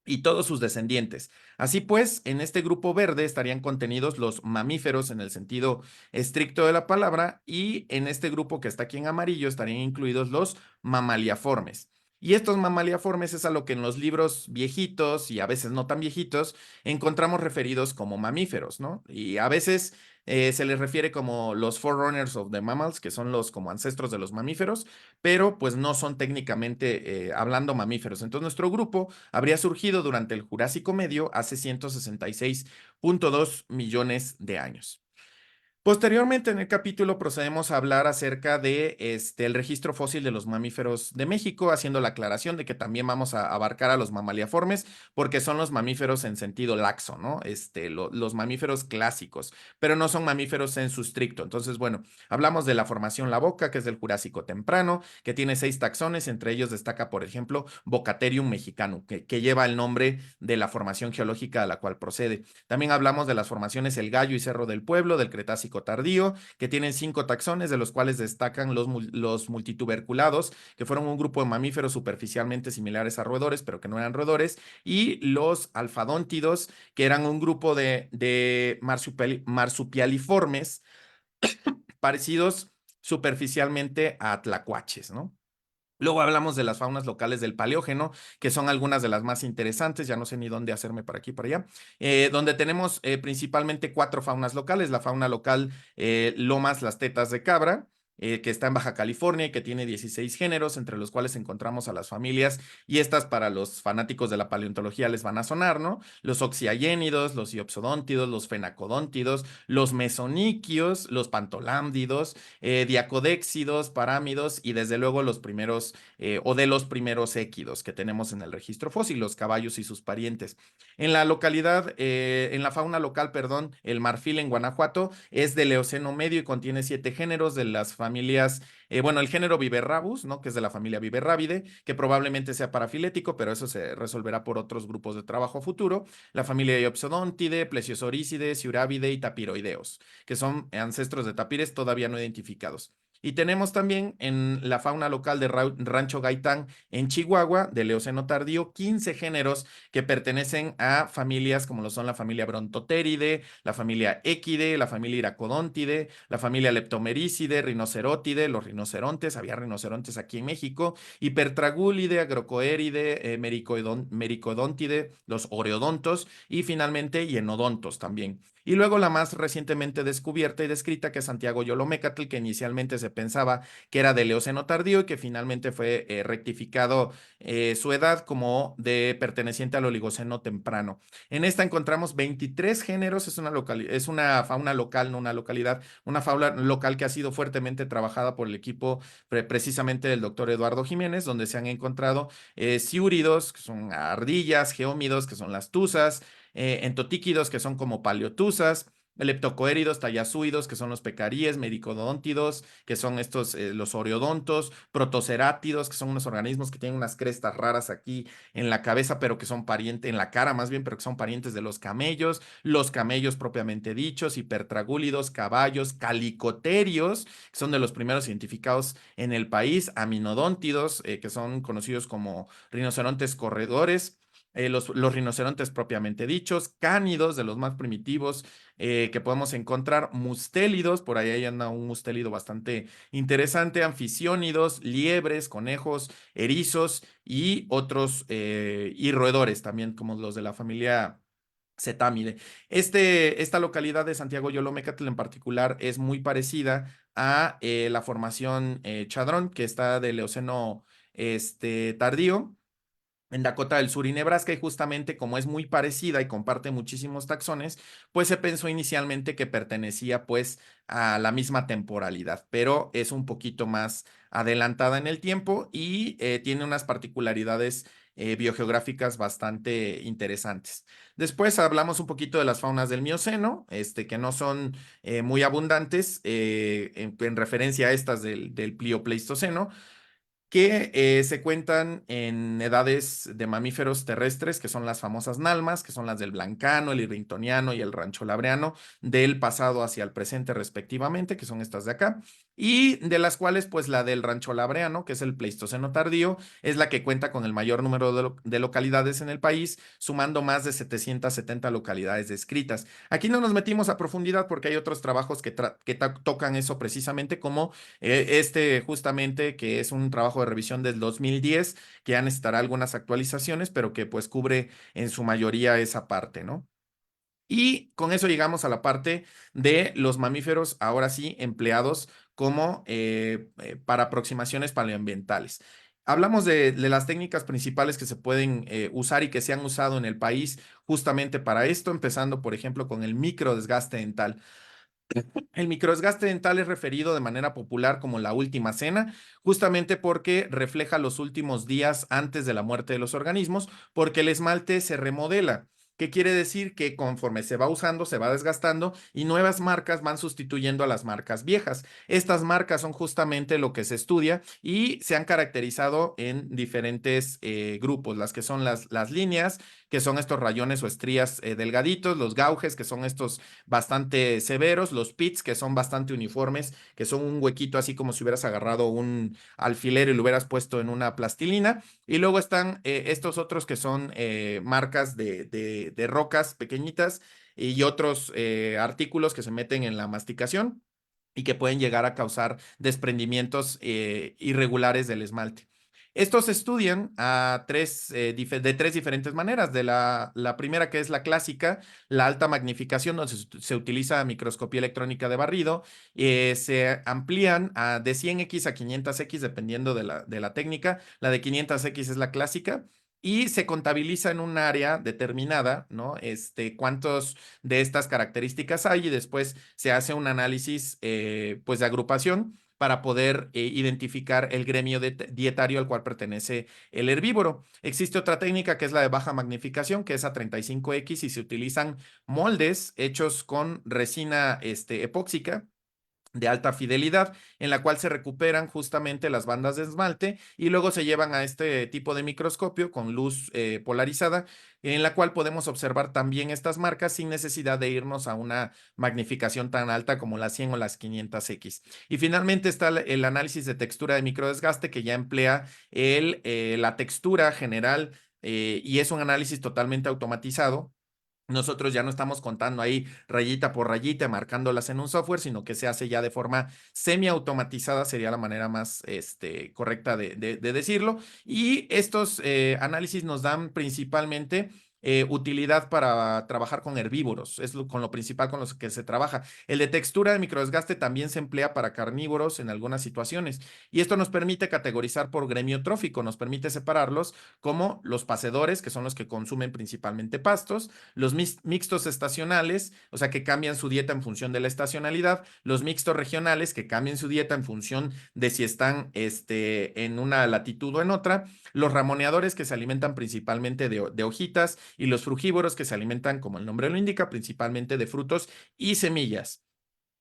Y todos sus descendientes. Así pues, en este grupo verde estarían contenidos los mamíferos en el sentido estricto de la palabra, y en este grupo que está aquí en amarillo estarían incluidos los mamaliaformes. Y estos mamaliaformes es a lo que en los libros viejitos y a veces no tan viejitos encontramos referidos como mamíferos, ¿no? Y a veces se les refiere como los forerunners of the mammals, que son los como ancestros de los mamíferos, pero pues no son técnicamente hablando mamíferos. Entonces, nuestro grupo habría surgido durante el Jurásico Medio hace 166.2 millones de años. Posteriormente, en el capítulo procedemos a hablar acerca de el registro fósil de los mamíferos de México, haciendo la aclaración de que también vamos a abarcar a los mamaliaformes, porque son los mamíferos en sentido laxo, ¿no? Los mamíferos clásicos, pero no son mamíferos en su estricto. Entonces, bueno, hablamos de la formación La Boca, que es del Jurásico temprano, que tiene 6 taxones. Entre ellos destaca, por ejemplo, Bocaterium mexicanum, que lleva el nombre de la formación geológica a la cual procede. También hablamos de las formaciones El Gallo y Cerro del Pueblo, del Cretácico tardío, que tienen 5 taxones, de los cuales destacan los multituberculados, que fueron un grupo de mamíferos superficialmente similares a roedores, pero que no eran roedores, y los alfadóntidos, que eran un grupo de marsupialiformes parecidos superficialmente a tlacuaches, ¿no? Luego hablamos de las faunas locales del Paleógeno, que son algunas de las más interesantes. Ya no sé ni dónde hacerme para aquí y para allá, donde tenemos principalmente 4 faunas locales: la fauna local Lomas Las Tetas de Cabra, que está en Baja California y que tiene 16 géneros, entre los cuales encontramos a las familias, y estas para los fanáticos de la paleontología les van a sonar, ¿no? Los oxiagénidos, los iopsodóntidos, los fenacodóntidos, los mesoniquios, los pantolámdidos, diacodéxidos, parámidos y desde luego los primeros o de los primeros équidos que tenemos en el registro fósil, los caballos y sus parientes. En la localidad, en la fauna local, perdón, el marfil en Guanajuato es del Eoceno medio y contiene 7 géneros de las familias, bueno, el género Viverrabus, ¿no? Que es de la familia Viverrabidae, que probablemente sea parafilético, pero eso se resolverá por otros grupos de trabajo futuro. La familia Iopsodontidae, Plesiosaurisidae, Siurabidae y Tapiroideos, que son ancestros de tapires todavía no identificados. Y tenemos también en la fauna local de Rancho Gaitán, en Chihuahua, del Eoceno tardío, 15 géneros que pertenecen a familias como lo son la familia Brontotéridae, la familia Equidae, la familia Iracodontidae, la familia Leptomericidae, Rinocerotidae, los rinocerontes, había rinocerontes aquí en México, Hipertragulidae, Agrocoeridae, Mericodontidae, los oreodontos y finalmente Hienodontos también. Y luego la más recientemente descubierta y descrita, que es Santiago Yolomecatl, que inicialmente se pensaba que era del Eoceno tardío y que finalmente fue rectificado su edad como de perteneciente al Oligoceno temprano. En esta encontramos 23 géneros, es una fauna local, no una localidad, una fauna local que ha sido fuertemente trabajada por el equipo precisamente del doctor Eduardo Jiménez, donde se han encontrado ciúridos, que son ardillas, geómidos, que son las tuzas, entotíquidos, que son como paleotusas, leptocoéridos, tallazúidos, que son los pecaríes, mericodóntidos, que son estos, los oreodontos, protocerátidos, que son unos organismos que tienen unas crestas raras aquí en la cabeza, pero que son parientes, en la cara más bien, pero que son parientes de los camellos propiamente dichos, hipertragúlidos, caballos, calicoterios, que son de los primeros identificados en el país, aminodóntidos, que son conocidos como rinocerontes corredores, los rinocerontes propiamente dichos, cánidos, de los más primitivos que podemos encontrar, mustélidos, por ahí anda un mustélido bastante interesante, anfisiónidos, liebres, conejos, erizos y otros, y roedores también, como los de la familia Cetámide. Esta localidad de Santiago Yolomecatl en particular es muy parecida a la formación Chadrón, que está del Eoceno tardío en Dakota del Sur y Nebraska, y justamente como es muy parecida y comparte muchísimos taxones, pues se pensó inicialmente que pertenecía pues a la misma temporalidad, pero es un poquito más adelantada en el tiempo y tiene unas particularidades biogeográficas bastante interesantes. Después hablamos un poquito de las faunas del Mioceno, que no son muy abundantes en referencia a estas del Pliopleistoceno, que se cuentan en edades de mamíferos terrestres, que son las famosas nalmas, que son las del Blancano, el Irvingtoniano y el Rancholabreano, del pasado hacia el presente respectivamente, que son estas de acá, y de las cuales pues la del Rancholabreano, que es el Pleistoceno tardío, es la que cuenta con el mayor número de localidades en el país, sumando más de 770 localidades descritas. Aquí no nos metimos a profundidad porque hay otros trabajos que tocan eso precisamente, como justamente, que es un trabajo de revisión del 2010, que ya necesitará algunas actualizaciones, pero que pues cubre en su mayoría esa parte, ¿no? Y con eso llegamos a la parte de los mamíferos, ahora sí, empleados como para aproximaciones paleoambientales. Hablamos de las técnicas principales que se pueden usar y que se han usado en el país justamente para esto, empezando, por ejemplo, con el microdesgaste dental. El microdesgaste dental es referido de manera popular como la última cena, justamente porque refleja los últimos días antes de la muerte de los organismos, porque el esmalte se remodela. ¿Qué quiere decir? Que conforme se va usando, se va desgastando y nuevas marcas van sustituyendo a las marcas viejas. Estas marcas son justamente lo que se estudia y se han caracterizado en diferentes grupos, las que son las líneas, que son estos rayones o estrías delgaditos, los gauges, que son estos bastante severos, los pits, que son bastante uniformes, que son un huequito así como si hubieras agarrado un alfiler y lo hubieras puesto en una plastilina, y luego están estos otros que son marcas de rocas pequeñitas y otros artículos que se meten en la masticación y que pueden llegar a causar desprendimientos irregulares del esmalte. Estos se estudian de tres diferentes maneras. La primera, que es la clásica, la alta magnificación, donde se utiliza microscopía electrónica de barrido, se amplían de 100x a 500x dependiendo de la técnica. La de 500x es la clásica. Y se contabiliza en un área determinada, ¿no? Cuántos de estas características hay y después se hace un análisis, pues, de agrupación para poder identificar el gremio dietario al cual pertenece el herbívoro. Existe otra técnica que es la de baja magnificación, que es a 35x y se utilizan moldes hechos con resina epóxica de alta fidelidad, en la cual se recuperan justamente las bandas de esmalte y luego se llevan a este tipo de microscopio con luz polarizada, en la cual podemos observar también estas marcas sin necesidad de irnos a una magnificación tan alta como las 100 o las 500x. Y finalmente está el análisis de textura de microdesgaste, que ya emplea la textura general y es un análisis totalmente automatizado. Nosotros ya no estamos contando ahí rayita por rayita, marcándolas en un software, sino que se hace ya de forma semiautomatizada, sería la manera más correcta de decirlo. Y estos análisis nos dan principalmente utilidad para trabajar con herbívoros, es con lo principal con los que se trabaja. El de textura de microdesgaste también se emplea para carnívoros en algunas situaciones. Y esto nos permite categorizar por gremio trófico, nos permite separarlos como los pacedores, que son los que consumen principalmente pastos, los mixtos estacionales, o sea, que cambian su dieta en función de la estacionalidad, los mixtos regionales, que cambian su dieta en función de si están en una latitud o en otra, los ramoneadores, que se alimentan principalmente de hojitas, y los frugívoros, que se alimentan, como el nombre lo indica, principalmente de frutos y semillas.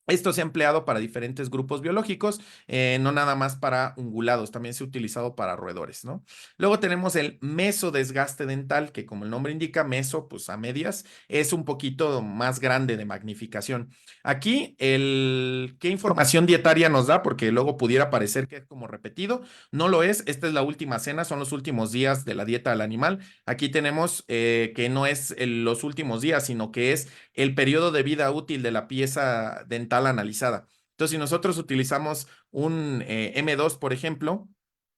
Esto se ha empleado para diferentes grupos biológicos, no nada más para ungulados, también se ha utilizado para roedores, ¿no? Luego tenemos el mesodesgaste dental, que como el nombre indica, meso, pues a medias, es un poquito más grande de magnificación. Aquí, ¿qué información dietaria nos da? Porque luego pudiera parecer que es como repetido, no lo es, esta es la última cena, son los últimos días de la dieta del animal. Aquí tenemos que no es los últimos días, sino que es el periodo de vida útil de la pieza dental analizada. Entonces, si nosotros utilizamos un M2, por ejemplo,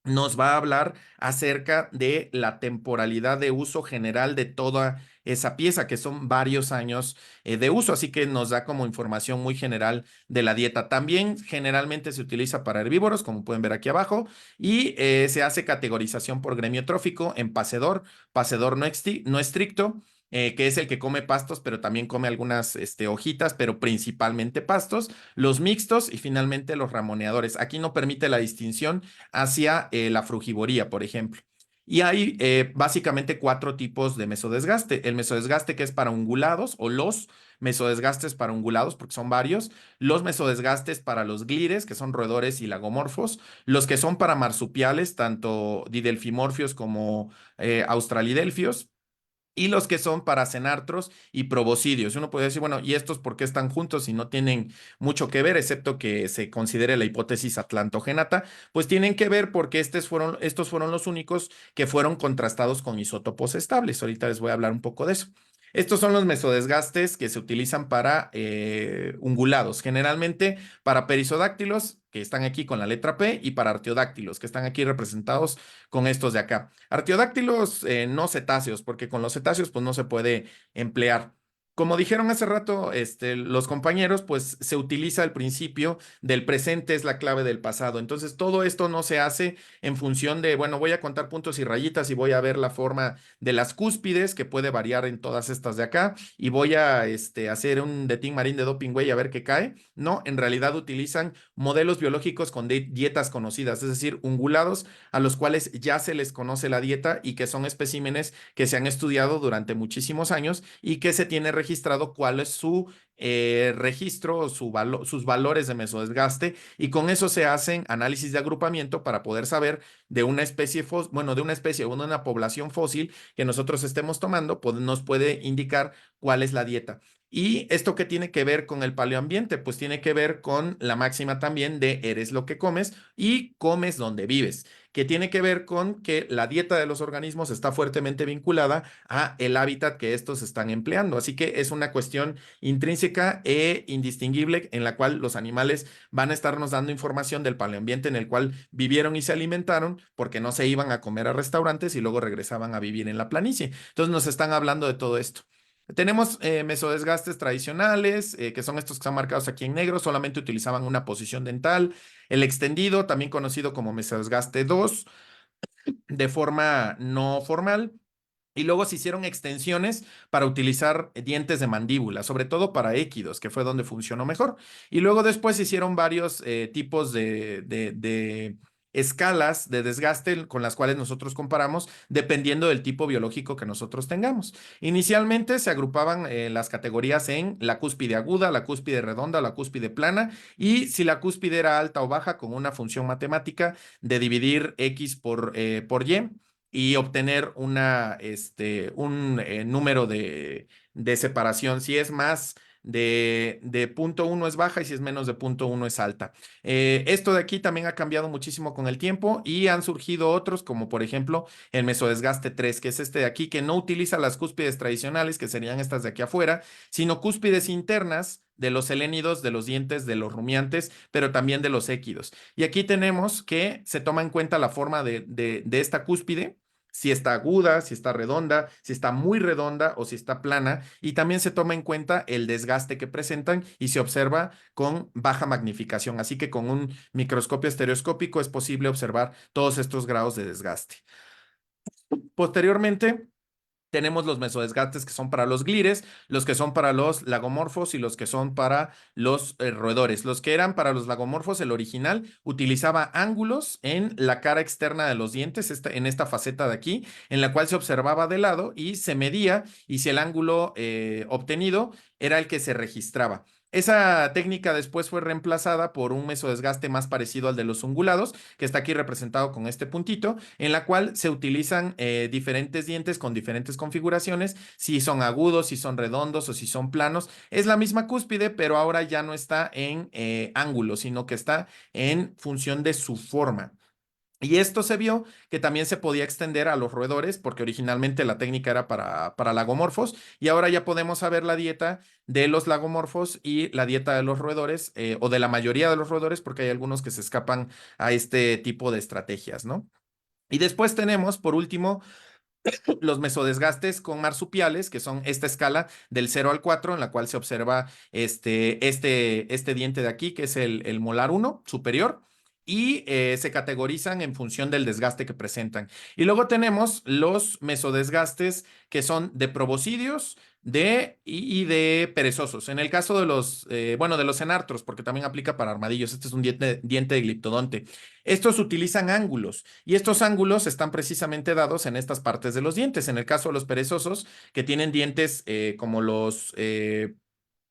nos va a hablar acerca de la temporalidad de uso general de toda esa pieza, que son varios años de uso, así que nos da como información muy general de la dieta. También generalmente se utiliza para herbívoros, como pueden ver aquí abajo, y se hace categorización por gremio trófico en pacedor, pacedor no estricto, que es el que come pastos, pero también come algunas hojitas, pero principalmente pastos, los mixtos y finalmente los ramoneadores. Aquí no permite la distinción hacia la frugivoría, por ejemplo. Y hay básicamente 4 tipos de mesodesgaste. El mesodesgaste, que es para ungulados, o los mesodesgastes para ungulados, porque son varios. Los mesodesgastes para los glires, que son roedores y lagomorfos. Los que son para marsupiales, tanto didelfimorfios como australidelfios, y los que son para cenartros y proboscidios. Uno puede decir, bueno, ¿y estos por qué están juntos si no tienen mucho que ver, excepto que se considere la hipótesis atlantogénata? Pues tienen que ver porque estos fueron los únicos que fueron contrastados con isótopos estables. Ahorita les voy a hablar un poco de eso. Estos son los mesodesgastes que se utilizan para ungulados, generalmente para perisodáctilos, que están aquí con la letra P, y para artiodáctilos, que están aquí representados con estos de acá. Artiodáctilos no cetáceos, porque con los cetáceos pues no se puede emplear. Como dijeron hace rato los compañeros, pues se utiliza el principio del presente es la clave del pasado. Entonces, todo esto no se hace en función de, bueno, voy a contar puntos y rayitas y voy a ver la forma de las cúspides, que puede variar en todas estas de acá, y voy a hacer un de Tin Marín de Doping Way a ver qué cae. No, en realidad utilizan modelos biológicos con dietas conocidas, es decir, ungulados a los cuales ya se les conoce la dieta y que son especímenes que se han estudiado durante muchísimos años y que se tiene registrado cuál es su registro o sus valores de mesodesgaste, y con eso se hacen análisis de agrupamiento para poder saber de una especie, de una especie o de una población fósil que nosotros estemos tomando, nos puede indicar cuál es la dieta. ¿Y esto qué tiene que ver con el paleoambiente? Pues tiene que ver con la máxima también de eres lo que comes y comes donde vives, que tiene que ver con que la dieta de los organismos está fuertemente vinculada a el hábitat que estos están empleando. Así que es una cuestión intrínseca intrínseca e indistinguible, en la cual los animales van a estarnos dando información del paleoambiente en el cual vivieron y se alimentaron, porque no se iban a comer a restaurantes y luego regresaban a vivir en la planicie. Entonces nos están hablando de todo esto. Tenemos mesodesgastes tradicionales, que son estos que están marcados aquí en negro, solamente utilizaban una posición dental. El extendido, también conocido como mesodesgaste 2, de forma no formal. Y luego se hicieron extensiones para utilizar dientes de mandíbula, sobre todo para équidos, que fue donde funcionó mejor. Y luego después se hicieron varios tipos de escalas de desgaste con las cuales nosotros comparamos, dependiendo del tipo biológico que nosotros tengamos. Inicialmente se agrupaban las categorías en la cúspide aguda, la cúspide redonda, la cúspide plana, y si la cúspide era alta o baja, con una función matemática de dividir X por Y y obtener un número de separación. Si es más de 0.1 es baja y si es menos de 0.1 es alta. Esto de aquí también ha cambiado muchísimo con el tiempo y han surgido otros, como por ejemplo el mesodesgaste 3, que es este de aquí, que no utiliza las cúspides tradicionales, que serían estas de aquí afuera, sino cúspides internas de los selénidos, de los dientes, de los rumiantes, pero también de los équidos. Y aquí tenemos que se toma en cuenta la forma de esta cúspide, si está aguda, si está redonda, si está muy redonda o si está plana, y también se toma en cuenta el desgaste que presentan y se observa con baja magnificación. Así que con un microscopio estereoscópico es posible observar todos estos grados de desgaste. Posteriormente, tenemos los mesodesgastes que son para los glires, los que son para los lagomorfos y los que son para los roedores. Los que eran para los lagomorfos, el original utilizaba ángulos en la cara externa de los dientes, en esta faceta de aquí, en la cual se observaba de lado y se medía, y si el ángulo obtenido era el que se registraba. Esa técnica después fue reemplazada por un mesodesgaste más parecido al de los ungulados, que está aquí representado con este puntito, en la cual se utilizan diferentes dientes con diferentes configuraciones, si son agudos, si son redondos o si son planos. Es la misma cúspide, pero ahora ya no está en ángulo, sino que está en función de su forma. Y esto se vio que también se podía extender a los roedores, porque originalmente la técnica era para lagomorfos, y ahora ya podemos saber la dieta de los lagomorfos y la dieta de los roedores, o de la mayoría de los roedores, porque hay algunos que se escapan a este tipo de estrategias, ¿no? Y después tenemos, por último, los mesodesgastes con marsupiales, que son esta escala del 0 al 4, en la cual se observa este diente de aquí, que es el molar 1 superior, y se categorizan en función del desgaste que presentan. Y luego tenemos los mesodesgastes que son de proboscidios y de perezosos. En el caso de de los enartros, porque también aplica para armadillos, este es un diente de gliptodonte. Estos utilizan ángulos y estos ángulos están precisamente dados en estas partes de los dientes. En el caso de los perezosos, que tienen dientes como los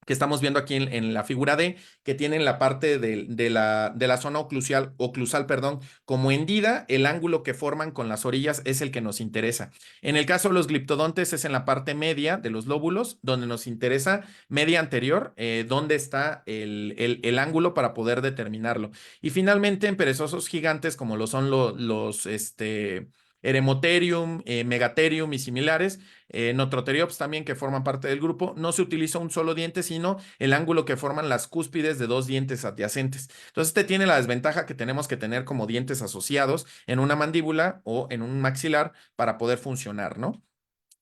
que estamos viendo aquí en la figura D, que tienen la parte de la zona oclusal, perdón, como hendida, el ángulo que forman con las orillas es el que nos interesa. En el caso de los gliptodontes es en la parte media de los lóbulos, donde nos interesa media anterior, donde está el ángulo para poder determinarlo. Y finalmente en perezosos gigantes, como lo son los Eremotherium, Megatherium y similares, Notroteriops también, que forman parte del grupo, no se utiliza un solo diente, sino el ángulo que forman las cúspides de dos dientes adyacentes. Entonces, este tiene la desventaja que tenemos que tener como dientes asociados en una mandíbula o en un maxilar para poder funcionar, ¿no?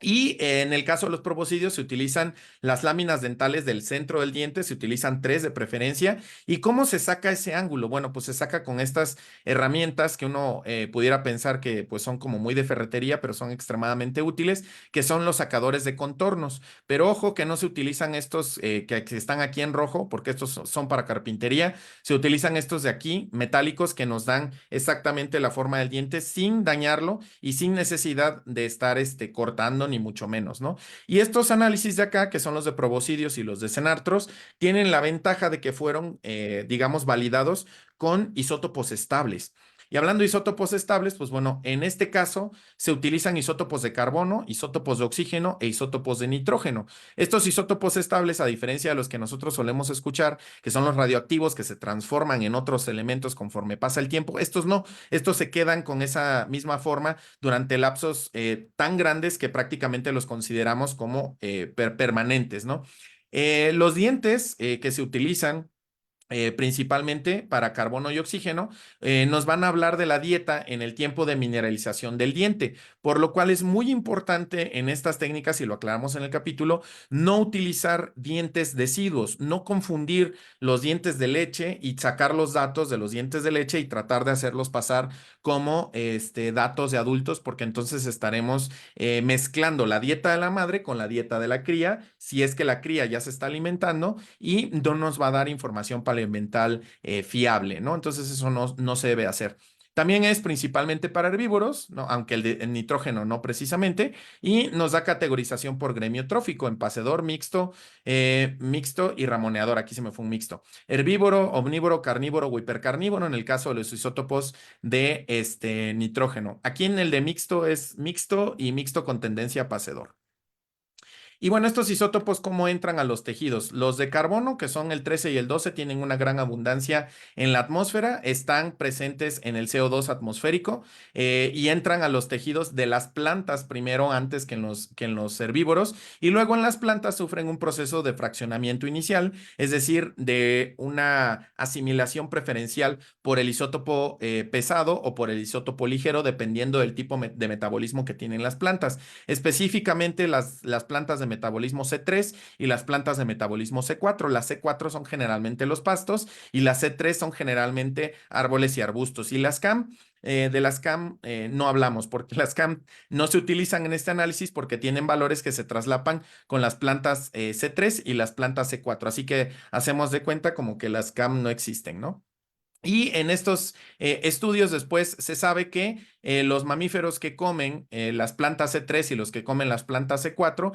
Y en el caso de los proboscidios se utilizan las láminas dentales del centro del diente, se utilizan 3 de preferencia. ¿Y cómo se saca ese ángulo? Bueno, pues se saca con estas herramientas que uno pudiera pensar que pues son como muy de ferretería, pero son extremadamente útiles, que son los sacadores de contornos. Pero ojo que no se utilizan estos que están aquí en rojo, porque estos son para carpintería. Se utilizan estos de aquí, metálicos, que nos dan exactamente la forma del diente sin dañarlo y sin necesidad de estar cortando ni mucho menos, ¿no? Y estos análisis de acá, que son los de proboscidios y los de cenartros, tienen la ventaja de que fueron, digamos, validados con isótopos estables. Y hablando de isótopos estables, pues bueno, en este caso se utilizan isótopos de carbono, isótopos de oxígeno e isótopos de nitrógeno. Estos isótopos estables, a diferencia de los que nosotros solemos escuchar, que son los radioactivos que se transforman en otros elementos conforme pasa el tiempo, estos no, estos se quedan con esa misma forma durante lapsos tan grandes que prácticamente los consideramos como permanentes, ¿no? Los dientes que se utilizan principalmente para carbono y oxígeno, nos van a hablar de la dieta en el tiempo de mineralización del diente, por lo cual es muy importante en estas técnicas, y lo aclaramos en el capítulo, no utilizar dientes deciduos, no confundir los dientes de leche y sacar los datos de los dientes de leche y tratar de hacerlos pasar como datos de adultos, porque entonces estaremos mezclando la dieta de la madre con la dieta de la cría, si es que la cría ya se está alimentando y no nos va a dar información paleoambiental fiable, ¿no? Entonces eso no se debe hacer. También es principalmente para herbívoros, ¿no? Aunque el nitrógeno no precisamente, y nos da categorización por gremio trófico, empacedor, mixto y ramoneador. Aquí se me fue un mixto. Herbívoro, omnívoro, carnívoro o hipercarnívoro en el caso de los isótopos de nitrógeno. Aquí en el de mixto es mixto y mixto con tendencia a pacedor. Y bueno, estos isótopos, ¿cómo entran a los tejidos? Los de carbono, que son el 13 y el 12, tienen una gran abundancia en la atmósfera, están presentes en el CO2 atmosférico y entran a los tejidos de las plantas primero, antes que en los herbívoros, y luego en las plantas sufren un proceso de fraccionamiento inicial, es decir, de una asimilación preferencial por el isótopo pesado o por el isótopo ligero, dependiendo del tipo de metabolismo que tienen las plantas. Específicamente las plantas de metabolismo C3 y las plantas de metabolismo C4. Las C4 son generalmente los pastos y las C3 son generalmente árboles y arbustos. Y las CAM, de las CAM no hablamos porque las CAM no se utilizan en este análisis porque tienen valores que se traslapan con las plantas C3 y las plantas C4. Así que hacemos de cuenta como que las CAM no existen, ¿no? Y en estos estudios después se sabe que los mamíferos que comen las plantas C3 y los que comen las plantas C4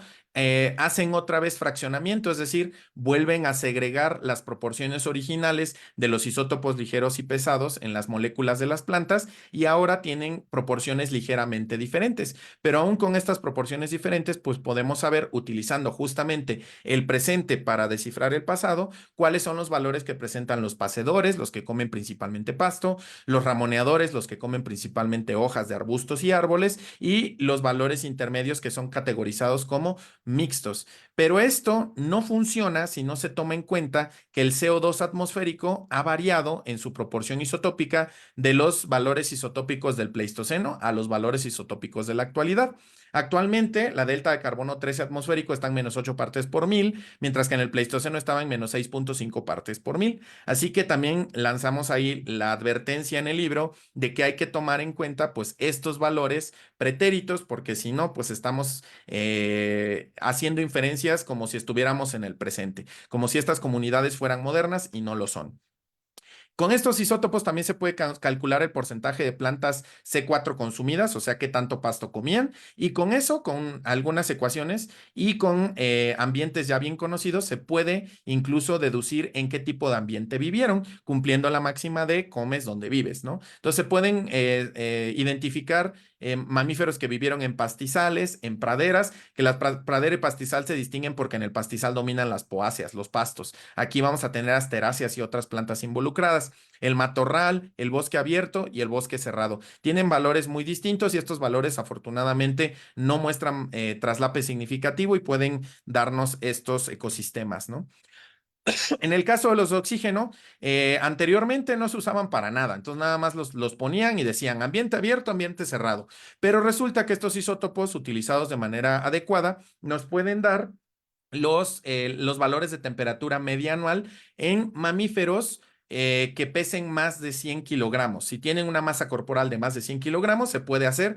hacen otra vez fraccionamiento, es decir, vuelven a segregar las proporciones originales de los isótopos ligeros y pesados en las moléculas de las plantas y ahora tienen proporciones ligeramente diferentes. Pero aún con estas proporciones diferentes, pues podemos saber, utilizando justamente el presente para descifrar el pasado, cuáles son los valores que presentan los pacedores, los que comen principalmente pasto, los ramoneadores, los que comen principalmente hojas de arbustos y árboles, y los valores intermedios que son categorizados como mixtos. Pero esto no funciona si no se toma en cuenta que el CO2 atmosférico ha variado en su proporción isotópica de los valores isotópicos del Pleistoceno a los valores isotópicos de la actualidad. Actualmente, la delta de carbono 13 atmosférico está en menos 8 partes por mil, mientras que en el Pleistoceno estaba en menos 6.5 partes por mil. Así que también lanzamos ahí la advertencia en el libro de que hay que tomar en cuenta pues estos valores pretéritos, porque si no, pues estamos haciendo inferencias como si estuviéramos en el presente, como si estas comunidades fueran modernas y no lo son. Con estos isótopos también se puede calcular el porcentaje de plantas C4 consumidas, o sea, qué tanto pasto comían, y con eso, con algunas ecuaciones y con ambientes ya bien conocidos, se puede incluso deducir en qué tipo de ambiente vivieron, cumpliendo la máxima de comes donde vives, ¿no? Entonces se pueden identificar mamíferos que vivieron en pastizales, en praderas, que la pradera y pastizal se distinguen porque en el pastizal dominan las poáceas, los pastos. Aquí vamos a tener asteráceas y otras plantas involucradas. El matorral, el bosque abierto y el bosque cerrado. Tienen valores muy distintos y estos valores afortunadamente no muestran traslape significativo y pueden darnos estos ecosistemas, ¿no? En el caso de los de oxígeno, anteriormente no se usaban para nada, entonces nada más los ponían y decían ambiente abierto, ambiente cerrado. Pero resulta que estos isótopos utilizados de manera adecuada nos pueden dar los valores de temperatura media anual en mamíferos que pesen más de 100 kilogramos. Si tienen una masa corporal de más de 100 kilogramos, se puede hacer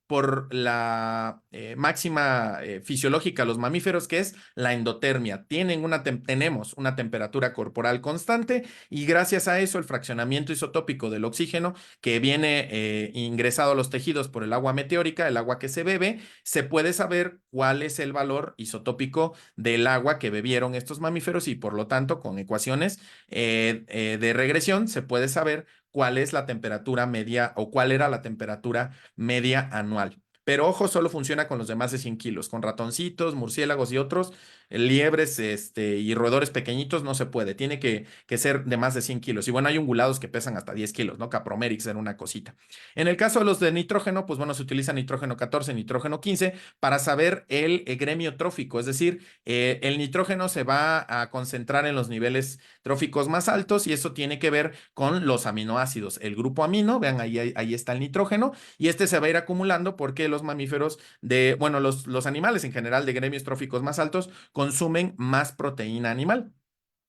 por la máxima fisiológica de los mamíferos, que es la endotermia. Tenemos una temperatura corporal constante y gracias a eso el fraccionamiento isotópico del oxígeno que viene ingresado a los tejidos por el agua meteórica, el agua que se bebe, se puede saber cuál es el valor isotópico del agua que bebieron estos mamíferos y por lo tanto con ecuaciones de regresión se puede saber cuál es la temperatura media o cuál era la temperatura media anual. pero ojo, solo funciona con los de más de 100 kilos, con ratoncitos, murciélagos y otros, liebres y roedores pequeñitos no se puede, tiene que ser de más de 100 kilos. Y bueno, hay ungulados que pesan hasta 10 kilos, ¿no? Capromerix era una cosita. En el caso de los de nitrógeno, pues bueno, se utiliza nitrógeno 14, nitrógeno 15 para saber el gremio trófico, es decir, el nitrógeno se va a concentrar en los niveles tróficos más altos y eso tiene que ver con los aminoácidos. El grupo amino, vean, ahí está el nitrógeno y este se va a ir acumulando porque los mamíferos bueno, los animales en general de gremios tróficos más altos consumen más proteína animal.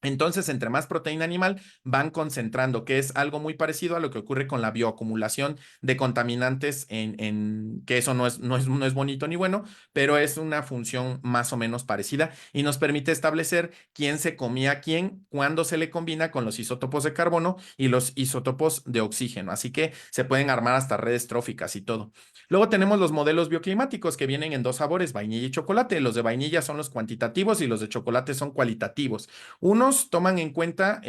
Entonces, entre más proteína animal van concentrando, que es algo muy parecido a lo que ocurre con la bioacumulación de contaminantes que eso no es bonito ni bueno, pero es una función más o menos parecida y nos permite establecer quién se comía quién cuando se le combina con los isótopos de carbono y los isótopos de oxígeno. Así que se pueden armar hasta redes tróficas y todo. Luego tenemos los modelos bioclimáticos que vienen en dos sabores, vainilla y chocolate. Los de vainilla son los cuantitativos y los de chocolate son cualitativos. Unos toman en cuenta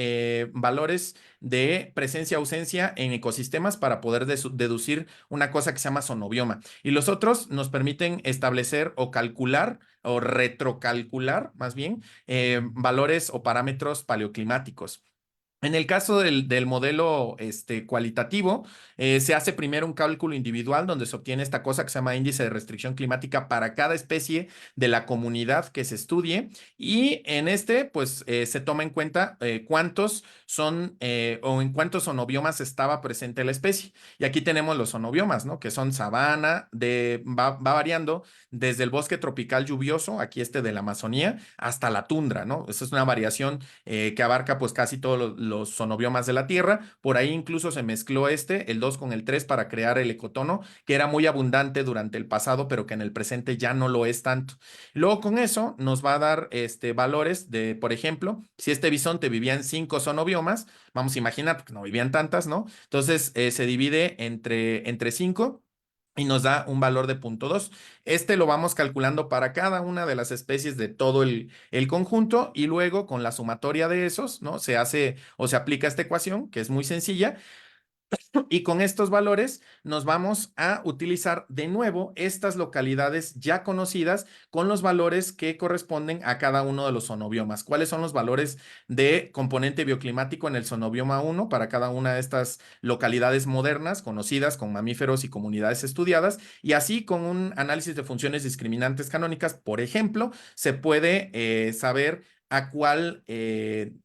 valores de presencia-ausencia en ecosistemas para poder deducir una cosa que se llama zonobioma. Y los otros nos permiten establecer o calcular o retrocalcular, más bien, valores o parámetros paleoclimáticos. En el caso del modelo cualitativo, se hace primero un cálculo individual donde se obtiene esta cosa que se llama índice de restricción climática para cada especie de la comunidad que se estudie y en pues se toma en cuenta cuántos son o en cuántos zonobiomas estaba presente la especie. Y aquí tenemos los zonobiomas, ¿no? Que son sabana, va variando desde el bosque tropical lluvioso, aquí de la Amazonía, hasta la tundra, ¿no? Esa es una variación que abarca pues casi todos los zonobiomas de la Tierra. Por ahí incluso se mezcló el 2 con el 3 para crear el ecotono, que era muy abundante durante el pasado, pero que en el presente ya no lo es tanto. Luego con eso nos va a dar valores de, por ejemplo, si este bisonte vivía en 5 zonobiomas, vamos a imaginar, porque no vivían tantas, ¿no? Entonces se divide entre 5 y nos da un valor de 0.2. Lo vamos calculando para cada una de las especies de todo el conjunto y luego con la sumatoria de esos, ¿no? Se hace o se aplica esta ecuación, que es muy sencilla, y con estos valores nos vamos a utilizar de nuevo estas localidades ya conocidas con los valores que corresponden a cada uno de los zonobiomas. ¿Cuáles son los valores de componente bioclimático en el zonobioma 1 para cada una de estas localidades modernas conocidas con mamíferos y comunidades estudiadas? Y así con un análisis de funciones discriminantes canónicas, por ejemplo, se puede saber a cuál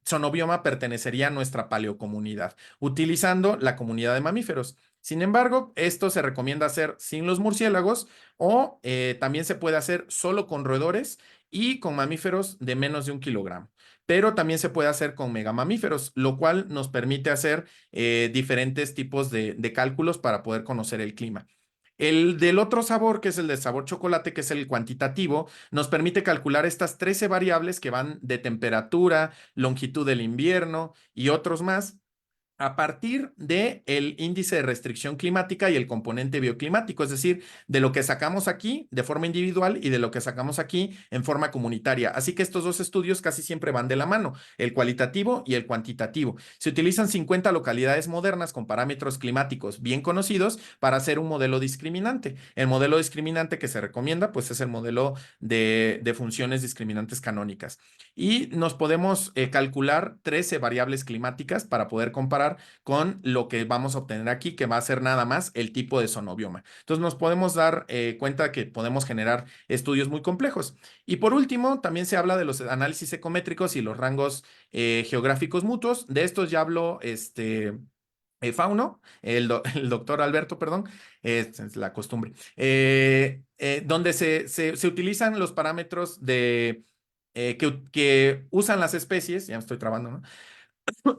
zonobioma pertenecería nuestra paleocomunidad, utilizando la comunidad de mamíferos. Sin embargo, esto se recomienda hacer sin los murciélagos o también se puede hacer solo con roedores y con mamíferos de menos de 1 kilogramo. Pero también se puede hacer con megamamíferos, lo cual nos permite hacer diferentes tipos de cálculos para poder conocer el clima. El del otro sabor, que es el de sabor chocolate, que es el cuantitativo, nos permite calcular estas 13 variables que van de temperatura, longitud del invierno y otros más a partir del índice de restricción climática y el componente bioclimático, es decir, de lo que sacamos aquí de forma individual y de lo que sacamos aquí en forma comunitaria. Así que estos dos estudios casi siempre van de la mano, el cualitativo y el cuantitativo. Se utilizan 50 localidades modernas con parámetros climáticos bien conocidos para hacer un modelo discriminante. El modelo discriminante que se recomienda, pues es el modelo de funciones discriminantes canónicas. Y nos podemos calcular 13 variables climáticas para poder comparar con lo que vamos a obtener aquí, que va a ser nada más el tipo de zonobioma. Entonces nos podemos dar cuenta que podemos generar estudios muy complejos. Y por último, también se habla de los análisis ecométricos y los rangos geográficos mutuos. De estos ya habló Fauno, el doctor Alberto, perdón, es la costumbre, donde se utilizan los parámetros que usan las especies, ya me estoy trabando, ¿no?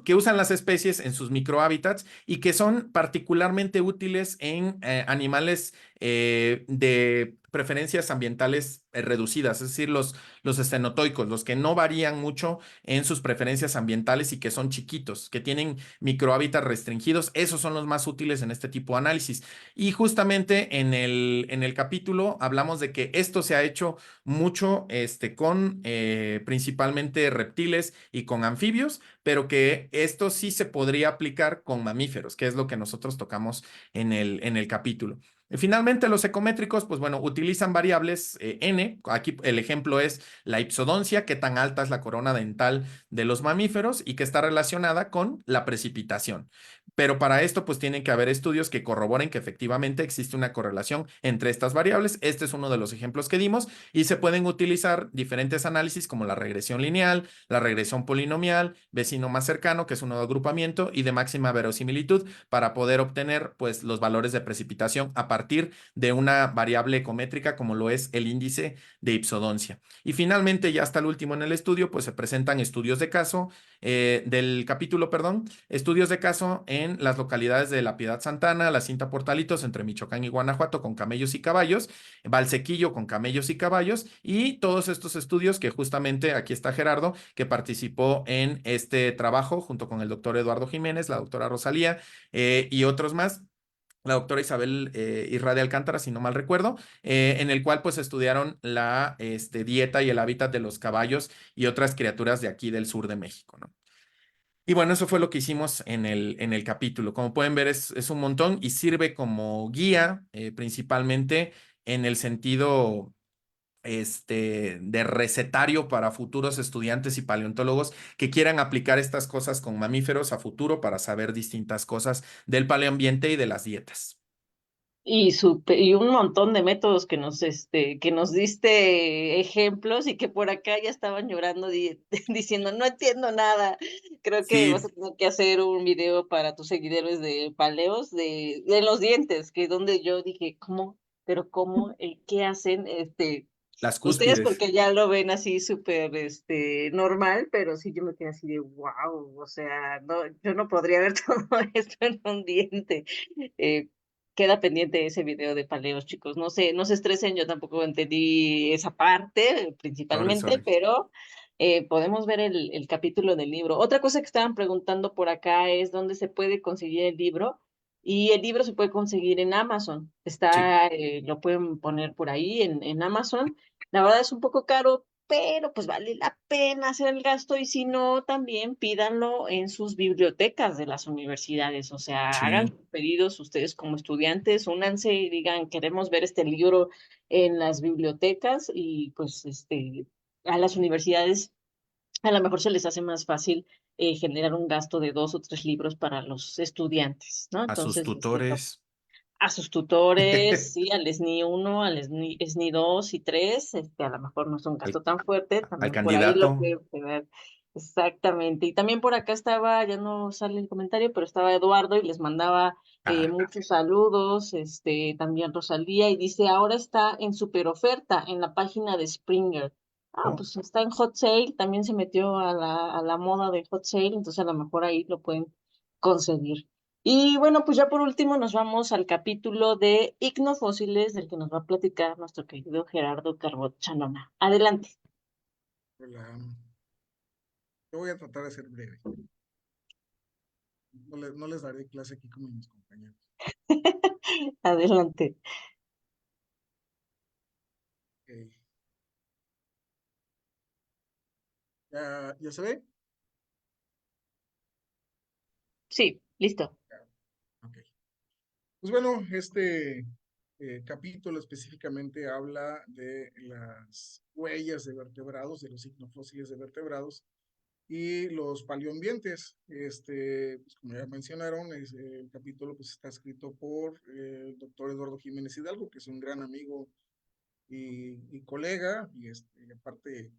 Que usan las especies en sus microhábitats y que son particularmente útiles en animales de preferencias ambientales reducidas, es decir, los estenotoicos, los que no varían mucho en sus preferencias ambientales y que son chiquitos, que tienen microhábitats restringidos, esos son los más útiles en este tipo de análisis. Y justamente en el capítulo hablamos de que esto se ha hecho mucho con principalmente reptiles y con anfibios, pero que esto sí se podría aplicar con mamíferos, que es lo que nosotros tocamos en el capítulo. Finalmente, los ecométricos, pues bueno, utilizan variables n. Aquí el ejemplo es la ipsodoncia, qué tan alta es la corona dental de los mamíferos y que está relacionada con la precipitación. Pero para esto, pues tienen que haber estudios que corroboren que efectivamente existe una correlación entre estas variables. Este es uno de los ejemplos que dimos y se pueden utilizar diferentes análisis como la regresión lineal, la regresión polinomial, vecino más cercano, que es uno de agrupamiento, y de máxima verosimilitud para poder obtener pues los valores de precipitación a partir de una variable ecométrica como lo es el índice de ipsodoncia. Y finalmente, ya hasta el último en el estudio, pues se presentan estudios de caso del capítulo, perdón, estudios de caso en las localidades de La Piedad Santana, La Cinta Portalitos, entre Michoacán y Guanajuato, con camellos y caballos, Valsequillo con camellos y caballos, y todos estos estudios que justamente aquí está Gerardo, que participó en este trabajo junto con el doctor Eduardo Jiménez, la doctora Rosalía y otros más, la doctora Isabel Irra de Alcántara, si no mal recuerdo, en el cual pues estudiaron la dieta y el hábitat de los caballos y otras criaturas de aquí del sur de México, ¿no? Y bueno, eso fue lo que hicimos en el capítulo. Como pueden ver, es un montón y sirve como guía principalmente en el sentido de recetario para futuros estudiantes y paleontólogos que quieran aplicar estas cosas con mamíferos a futuro para saber distintas cosas del paleoambiente y de las dietas. Y un montón de métodos que nos diste ejemplos y que por acá ya estaban llorando diciendo, no entiendo nada. Creo que vas a Sí, tener que hacer un video para tus seguidores de paleos de los dientes, que donde yo dije, ¿cómo? ¿Pero cómo? ¿Qué hacen? las Ustedes cúspides. porque ya lo ven así súper, normal, pero sí yo me quedé así de, wow, o sea, no, yo no podría ver todo esto en un diente. Eh, Queda pendiente ese video de paleos, chicos. No se estresen, yo tampoco entendí esa parte Sorry, principalmente, sorry. pero podemos ver el capítulo del libro. Otra cosa que estaban preguntando por acá es dónde se puede conseguir el libro. Y el libro se puede conseguir en Amazon. Sí, Está, lo pueden poner por ahí en Amazon. La verdad es un poco caro, pero pues vale la pena hacer el gasto y si no, también pídanlo en sus bibliotecas de las universidades, o sea, hagan sí, sus pedidos ustedes como estudiantes, únanse y digan, queremos ver este libro en las bibliotecas y pues a las universidades a lo mejor se les hace más fácil generar un gasto de 2 o 3 libros para los estudiantes, ¿no? a sus Entonces, tutores, a sus tutores, sí, al SNI 1, al SNI 2 y 3, a lo mejor no es un al, gasto tan fuerte, al también por ahí lo candidato. pueden ver. Exactamente. Y también por acá estaba, ya no sale el comentario, pero estaba Eduardo y les mandaba Ah, muchos saludos, también Rosalía, y dice, ahora está en super oferta en la página de Springer. Ah, oh, pues está en hot sale, también se metió a la moda de hot sale, entonces a lo mejor ahí lo pueden conseguir. Y bueno, pues ya por último nos vamos al capítulo de icnofósiles del que nos va a platicar nuestro querido Gerardo Carbot Chanona. Adelante, Hola. Yo voy a tratar de ser breve. No les daré clase aquí como mis compañeros. adelante. Ok. ¿Ya se ve? Sí, listo. Ok. Pues bueno, este capítulo específicamente habla de las huellas de vertebrados, de los icnofósiles de vertebrados y los paleoambientes. Pues como ya mencionaron, el capítulo pues, está escrito por el doctor Eduardo Jiménez Hidalgo, que es un gran amigo y colega, y aparte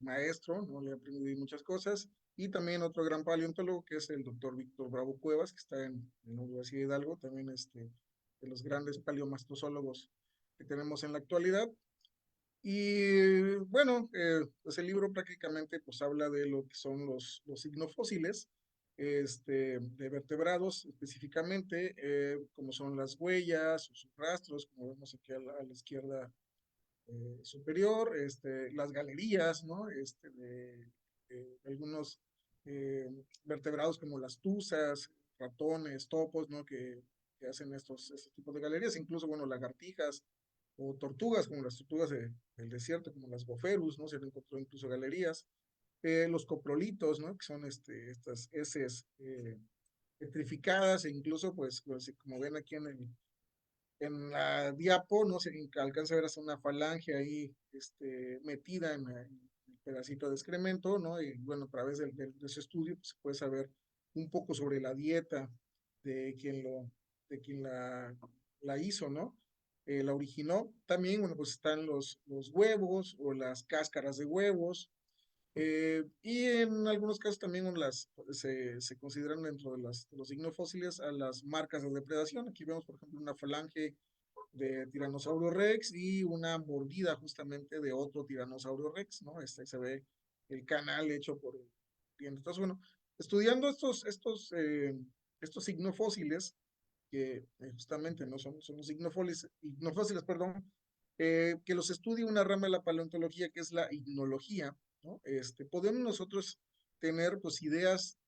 maestro, ¿no? Le he aprendido muchas cosas. Y también otro gran paleontólogo que es el doctor Víctor Bravo Cuevas, que está en la Universidad de Hidalgo, también de los grandes paleomastozólogos que tenemos en la actualidad. Y bueno, pues el libro prácticamente pues habla de lo que son los ignofósiles, de vertebrados específicamente, como son las huellas o sus rastros, como vemos aquí a la izquierda superior, las galerías, ¿no? De algunos vertebrados como las tuzas, ratones, topos, ¿no? Que hacen estos tipos de galerías, incluso, bueno, lagartijas o tortugas, como las tortugas del desierto, como las goferus, ¿no? Se han encontrado incluso galerías. Los coprolitos, ¿no? Que son estas heces petrificadas e incluso, pues, como ven aquí en la diapo, no se alcanza a ver hasta una falange ahí metida en el pedacito de excremento, ¿no? Y bueno, a través de ese estudio pues, se puede saber un poco sobre la dieta de quien, de quien la hizo, ¿no? La originó. También, bueno, pues están los huevos o las cáscaras de huevos, y en algunos casos también se consideran dentro de los signos fósiles a las marcas de depredación. Aquí vemos, por ejemplo, una falange de Tiranosaurio Rex y una mordida justamente de otro Tiranosaurio Rex, ¿no? Se ve el canal hecho por el diente. Entonces, bueno, estudiando estos signofósiles, que justamente no son los ignofósiles, perdón, que los estudia una rama de la paleontología que es la ignología, ¿no? Podemos nosotros tener pues ideas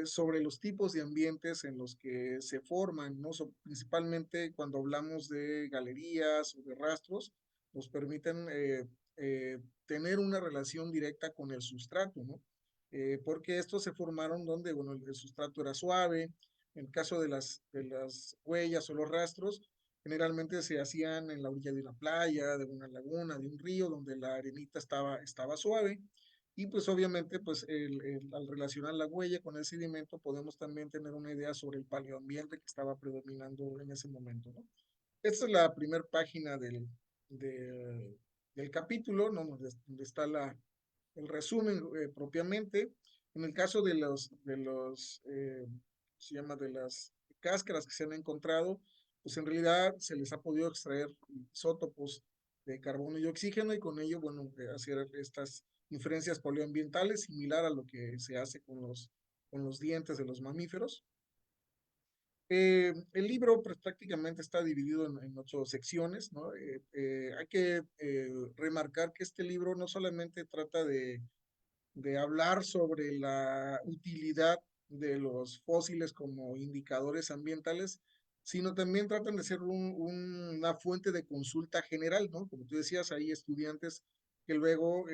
sobre los tipos de ambientes en los que se forman, ¿no? Principalmente cuando hablamos de galerías o de rastros, nos permiten tener una relación directa con el sustrato, ¿no? Porque estos se formaron donde, bueno, el sustrato era suave. En el caso de las huellas o los rastros, generalmente se hacían en la orilla de una playa, de una laguna, de un río, donde la arenita estaba suave. Y pues obviamente, pues al relacionar la huella con el sedimento, podemos también tener una idea sobre el paleoambiente que estaba predominando en ese momento, ¿no? Esta es la primera página del capítulo, ¿no? Donde está el resumen propiamente. En el caso se llama de las cáscaras que se han encontrado, pues en realidad se les ha podido extraer isótopos de carbono y oxígeno y con ello, bueno, hacer estas inferencias paleoambientales similar a lo que se hace con los dientes de los mamíferos. El libro pues, prácticamente está dividido en 8 secciones, ¿no? Hay que remarcar que este libro no solamente trata de hablar sobre la utilidad de los fósiles como indicadores ambientales, sino también tratan de ser una fuente de consulta general, ¿no? Como tú decías, hay estudiantes que luego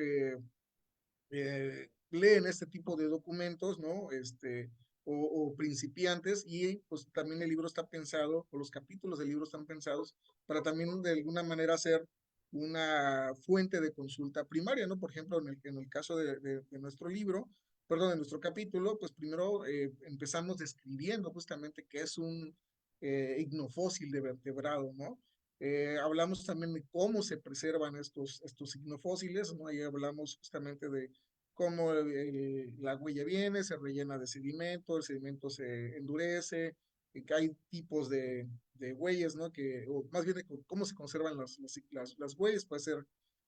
leen este tipo de documentos, ¿no? O principiantes, y pues también el libro está pensado, o los capítulos del libro están pensados para también de alguna manera ser una fuente de consulta primaria, ¿no? Por ejemplo, en el caso de nuestro libro, perdón, de nuestro capítulo, pues primero empezamos describiendo justamente qué es un ignofósil de vertebrado, ¿no? Hablamos también de cómo se preservan estos ignofósiles, ¿no? Ahí hablamos justamente de cómo la huella viene, se rellena de sedimento, el sedimento se endurece, que hay tipos de huellas, ¿no? O más bien de cómo se conservan las huellas, puede ser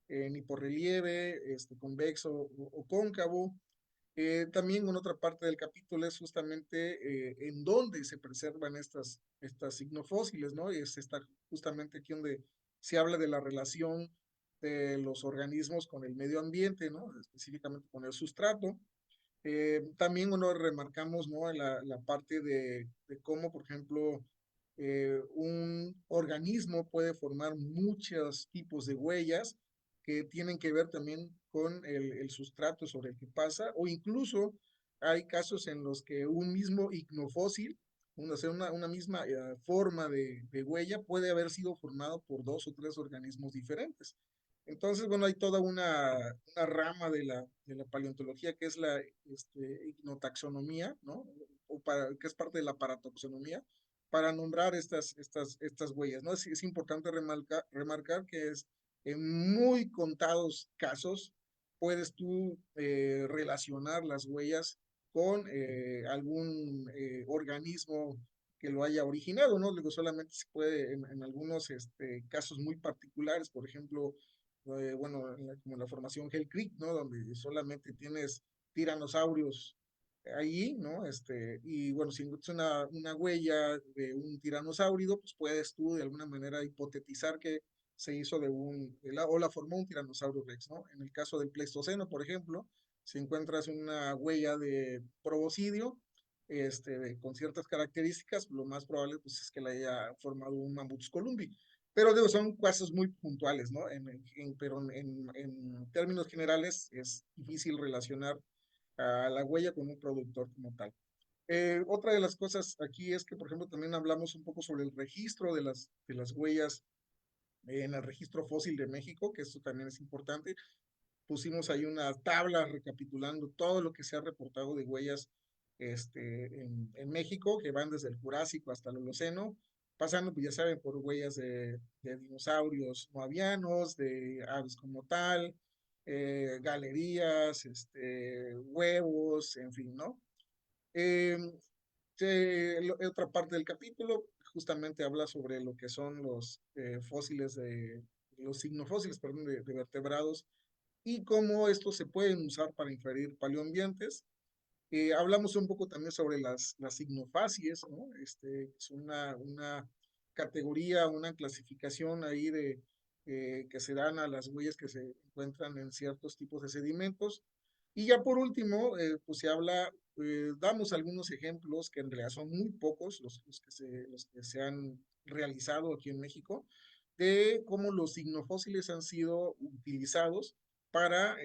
en hiporrelieve, convexo o cóncavo. También en otra parte del capítulo es justamente en dónde se preservan estas signofósiles, ¿no? Y está justamente aquí donde se habla de la relación de los organismos con el medio ambiente, ¿no? Específicamente con el sustrato. También, bueno, remarcamos, ¿no? La parte de cómo, por ejemplo, un organismo puede formar muchos tipos de huellas que tienen que ver también con el sustrato sobre el que pasa, o incluso hay casos en los que un mismo ignofósil, una misma forma de huella puede haber sido formado por 2 o 3 organismos diferentes. Entonces, bueno, hay toda una rama de la paleontología que es la ignotaxonomía, ¿no? Que es parte de la paratoxonomía, para nombrar estas huellas, ¿no? Es importante remarcar que es en muy contados casos puedes tú relacionar las huellas con algún organismo que lo haya originado, ¿no? Luego solamente se puede en algunos casos muy particulares, por ejemplo, bueno, como la formación Hell Creek, ¿no? Donde solamente tienes tiranosaurios ahí, ¿no? Y bueno, si encuentras una huella de un tiranosaurio, pues puedes tú de alguna manera hipotetizar que se hizo o la formó un tiranosaurio rex, ¿no? En el caso del Pleistoceno, por ejemplo, si encuentras una huella de proboscidio, con ciertas características, lo más probable pues, es que la haya formado un Mammutus columbi. Pero digo, son casos muy puntuales, ¿no? Pero en términos generales es difícil relacionar a la huella con un productor como tal. Otra de las cosas aquí es que, por ejemplo, también hablamos un poco sobre el registro de las huellas en el registro fósil de México, que esto también es importante. Pusimos ahí una tabla recapitulando todo lo que se ha reportado de huellas en México, que van desde el Jurásico hasta el Holoceno, pasando, pues ya saben, por huellas de dinosaurios no avianos, de aves como tal, galerías, huevos, en fin, ¿no? Otra parte del capítulo justamente habla sobre lo que son los fósiles los signofósiles, perdón, de vertebrados y cómo estos se pueden usar para inferir paleoambientes. Hablamos un poco también sobre las signofacies, ¿no? Es una categoría, una clasificación ahí que se dan a las huellas que se encuentran en ciertos tipos de sedimentos. Y ya por último, pues se habla, damos algunos ejemplos que en realidad son muy pocos los que se han realizado aquí en México, de cómo los signofósiles han sido utilizados para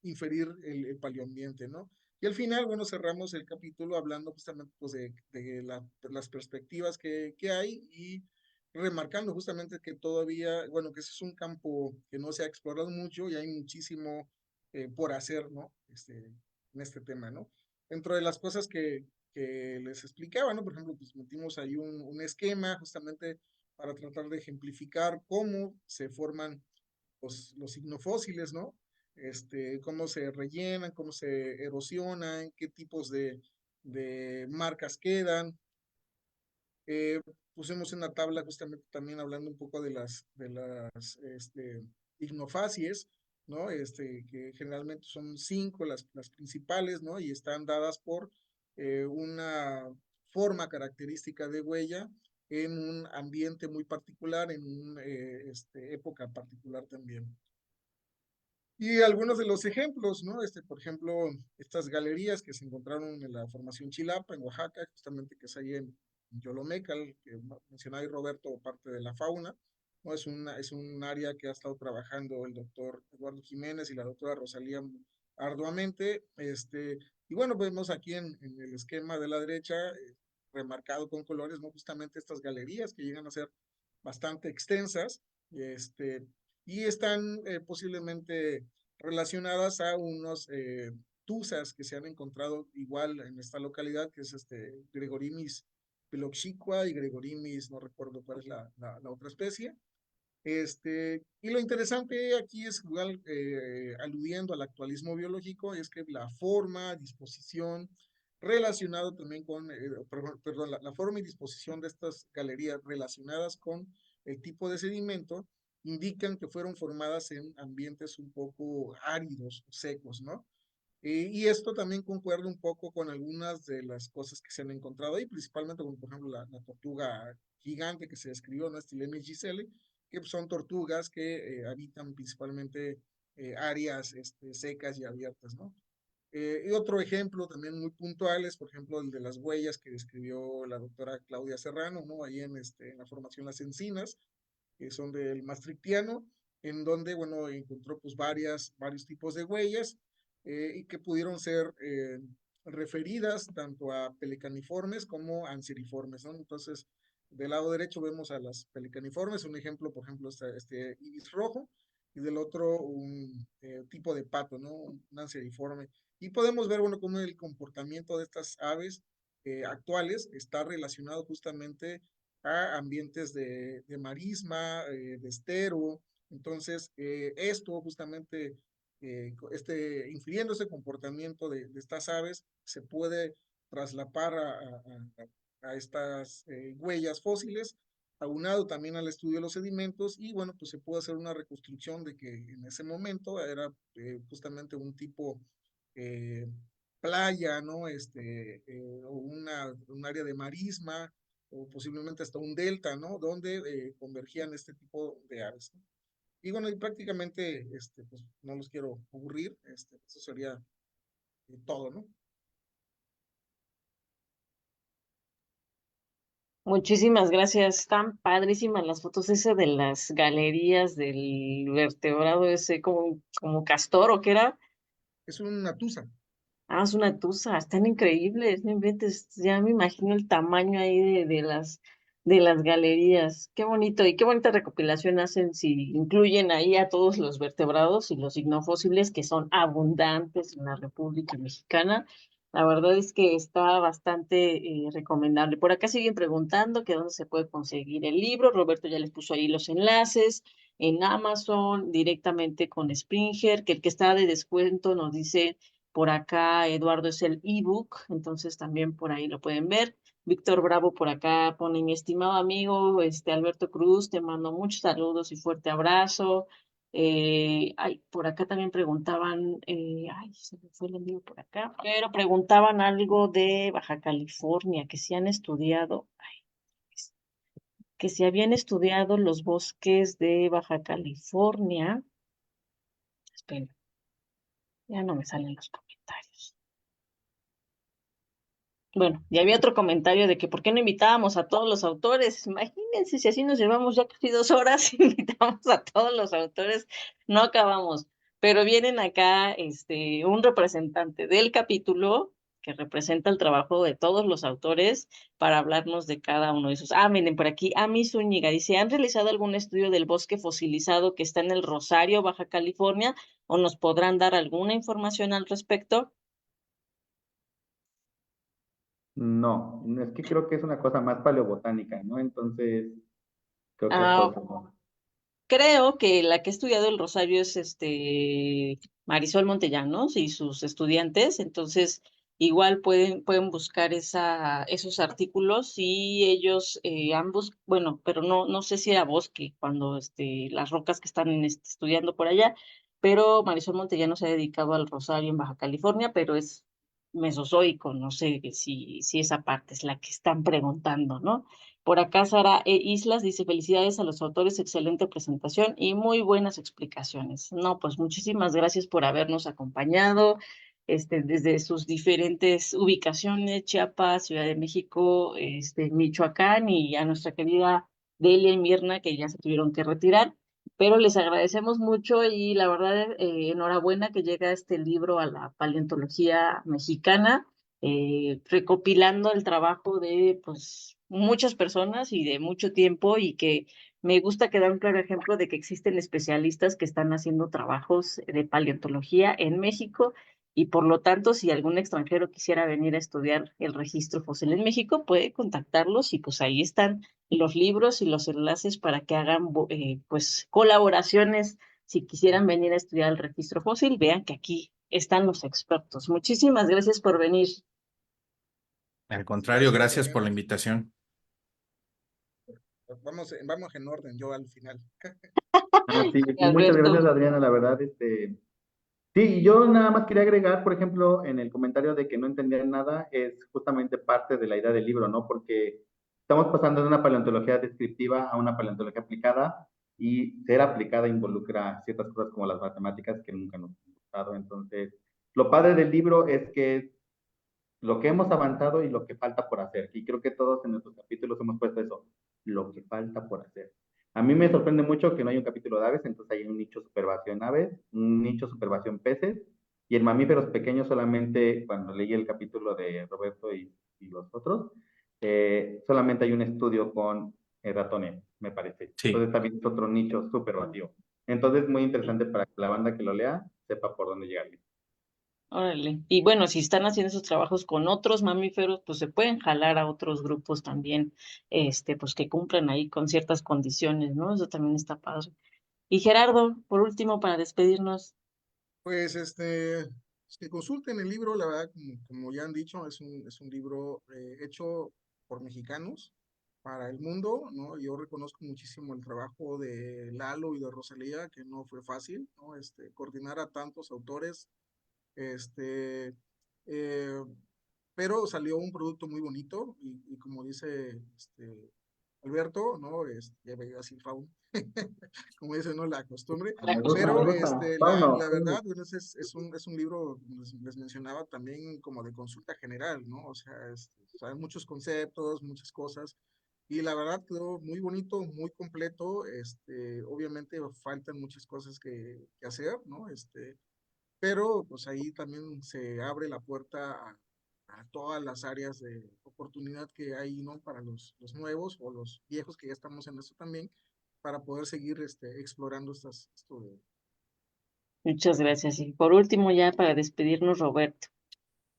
inferir el paleoambiente, ¿no? Y al final, bueno, cerramos el capítulo hablando justamente pues, de las perspectivas que hay y remarcando justamente que todavía, bueno, que ese es un campo que no se ha explorado mucho y hay muchísimo por hacer, ¿no? En este tema, ¿no? Dentro de las cosas que les explicaba, ¿no? Por ejemplo, pues metimos ahí un esquema justamente para tratar de ejemplificar cómo se forman los signofósiles, ¿no? Cómo se rellenan, cómo se erosionan, qué tipos de marcas quedan. Pusimos una tabla justamente también hablando un poco de las ignofacies, ¿no? Que generalmente son 5 las principales, ¿no? Y están dadas por una forma característica de huella en un ambiente muy particular, en una época particular también. Y algunos de los ejemplos, ¿no? Por ejemplo, estas galerías que se encontraron en la formación Chilapa, en Oaxaca, justamente que es ahí en Yolomecal, que mencionaba ahí Roberto, parte de la fauna, ¿no? Es un área que ha estado trabajando el doctor Eduardo Jiménez y la doctora Rosalía arduamente. Y bueno, vemos aquí en el esquema de la derecha, remarcado con colores, ¿no? Justamente estas galerías que llegan a ser bastante extensas, y están posiblemente relacionadas a unos tuzas que se han encontrado igual en esta localidad, que es Gregorimis piloxicua y Gregorimis, no recuerdo cuál es la otra especie. Y lo interesante aquí es igual, aludiendo al actualismo biológico, es que la forma, disposición, relacionado también con, perdón, la forma y disposición de estas galerías relacionadas con el tipo de sedimento, indican que fueron formadas en ambientes un poco áridos, secos, ¿no? Y esto también concuerda un poco con algunas de las cosas que se han encontrado ahí, principalmente como por ejemplo la tortuga gigante que se describió, ¿no? Stylemia gisele, que son tortugas que habitan principalmente áreas secas y abiertas, ¿no? Y otro ejemplo también muy puntual es, por ejemplo, el de las huellas que describió la doctora Claudia Serrano, ¿no? Ahí en la formación Las Encinas, que son del Maastrichtiano, en donde, bueno, encontró pues varios tipos de huellas y que pudieron ser referidas tanto a pelecaniformes como a anseriformes, ¿no? Entonces, del lado derecho vemos a las pelecaniformes, un ejemplo, por ejemplo, este ibis rojo, y del otro un tipo de pato, ¿no? Un anseriforme. Y podemos ver, bueno, cómo el comportamiento de estas aves actuales está relacionado justamente a ambientes de marisma, de estero. Entonces, esto justamente, infiriendo ese comportamiento de estas aves, se puede traslapar a estas huellas fósiles, aunado también al estudio de los sedimentos, y bueno, pues se puede hacer una reconstrucción de que en ese momento era justamente un tipo playa, ¿no? O un área de marisma, o posiblemente hasta un delta, ¿no? Donde convergían este tipo de aves, ¿no? Y bueno, y prácticamente, pues no los quiero aburrir, eso sería todo, ¿no? Muchísimas gracias. Están padrísimas las fotos ese de las galerías del vertebrado ese como castor o qué era. Es una tusa. Ah, es una tusa, están increíbles, no inventes, ya me imagino el tamaño ahí de las galerías. Qué bonito, y qué bonita recopilación hacen si incluyen ahí a todos los vertebrados y los ignofósiles que son abundantes en la República Mexicana. La verdad es que está bastante recomendable. Por acá siguen preguntando que dónde se puede conseguir el libro. Roberto ya les puso ahí los enlaces en Amazon, directamente con Springer, que el que está de descuento nos dice por acá, Eduardo, es el ebook, entonces también por ahí lo pueden ver. Víctor Bravo por acá pone, mi estimado amigo, Alberto Cruz, te mando muchos saludos y fuerte abrazo. Ay, por acá también preguntaban, ay, se me fue el envío por acá, pero preguntaban algo de Baja California, que si han estudiado, ay, que si habían estudiado los bosques de Baja California. Espera, ya no me salen los comentarios. Bueno, y había otro comentario de que por qué no invitábamos a todos los autores. Imagínense si así nos llevamos ya casi 2 horas, invitamos a todos los autores, no acabamos. Pero vienen acá un representante del capítulo que representa el trabajo de todos los autores para hablarnos de cada uno de esos. Ah, miren, por aquí, Ami Zúñiga dice, ¿han realizado algún estudio del bosque fosilizado que está en el Rosario, Baja California? ¿O nos podrán dar alguna información al respecto? No, es que creo que es una cosa más paleobotánica, ¿no? Entonces, creo que por Ah, eso no. creo que la que ha estudiado el Rosario es Marisol Montellanos y sus estudiantes, entonces igual pueden buscar esos artículos y ellos ambos, bueno, pero no sé si era bosque cuando las rocas que están estudiando por allá, pero Marisol Montellano se ha dedicado al Rosario en Baja California, pero es mesozoico, no sé si esa parte es la que están preguntando, ¿no? Por acá Sara Islas dice, felicidades a los autores, excelente presentación y muy buenas explicaciones. No, pues muchísimas gracias por habernos acompañado desde sus diferentes ubicaciones, Chiapas, Ciudad de México, Michoacán y a nuestra querida Delia y Mirna que ya se tuvieron que retirar. Pero les agradecemos mucho y la verdad, enhorabuena que llega este libro a la paleontología mexicana recopilando el trabajo de pues muchas personas y de mucho tiempo y que me gusta que da un claro ejemplo de que existen especialistas que están haciendo trabajos de paleontología en México y por lo tanto si algún extranjero quisiera venir a estudiar el registro fósil en México puede contactarlos y pues ahí están los libros y los enlaces para que hagan pues colaboraciones si quisieran venir a estudiar el registro fósil, vean que aquí están los expertos. Muchísimas gracias por venir. Al contrario, Gracias, gracias por la Adriana. invitación. Vamos en orden, yo al final. Ah, sí, muchas Alberto. gracias, Adriana, la verdad, sí, yo nada más quería agregar, por ejemplo, en el comentario de que no entendían nada, es justamente parte de la idea del libro, ¿no? Porque estamos pasando de una paleontología descriptiva a una paleontología aplicada y ser aplicada involucra ciertas cosas como las matemáticas que nunca nos han gustado. Entonces, lo padre del libro es que es lo que hemos avanzado y lo que falta por hacer. Y creo que todos en nuestros capítulos hemos puesto eso, lo que falta por hacer. A mí me sorprende mucho que no hay un capítulo de aves, entonces hay un nicho supervasión aves, un nicho supervasión peces, y en mamíferos pequeños solamente, cuando leí el capítulo de Roberto y los otros, solamente hay un estudio con ratones, me parece. Sí. Entonces también es otro nicho súper vacío. Entonces muy interesante para que la banda que lo lea sepa por dónde llegar. Órale. Y bueno, si están haciendo esos trabajos con otros mamíferos, pues se pueden jalar a otros grupos también, pues que cumplan ahí con ciertas condiciones, ¿no? Eso también está padre. Y Gerardo, por último, para despedirnos. Pues que consulten el libro, la verdad, como ya han dicho, es un libro hecho por mexicanos para el mundo, ¿no? Yo reconozco muchísimo el trabajo de Lalo y de Rosalía, que no fue fácil, ¿no? Coordinar a tantos autores, este, eh, pero salió un producto muy bonito y como dice Alberto, ¿no? Ya veía así Faun, como dice, ¿no? La costumbre, La pero costumbre. Me gusta. Pauno, es un libro, como les mencionaba, también como de consulta general, ¿no? O sea, hay muchos conceptos, muchas cosas, y la verdad quedó muy bonito, muy completo, obviamente faltan muchas cosas que hacer, ¿no? pero pues ahí también se abre la puerta a todas las áreas de oportunidad que hay, ¿no? Para los nuevos o los viejos que ya estamos en esto también, para poder seguir explorando esto de... Muchas gracias. Y por último, ya para despedirnos, Roberto.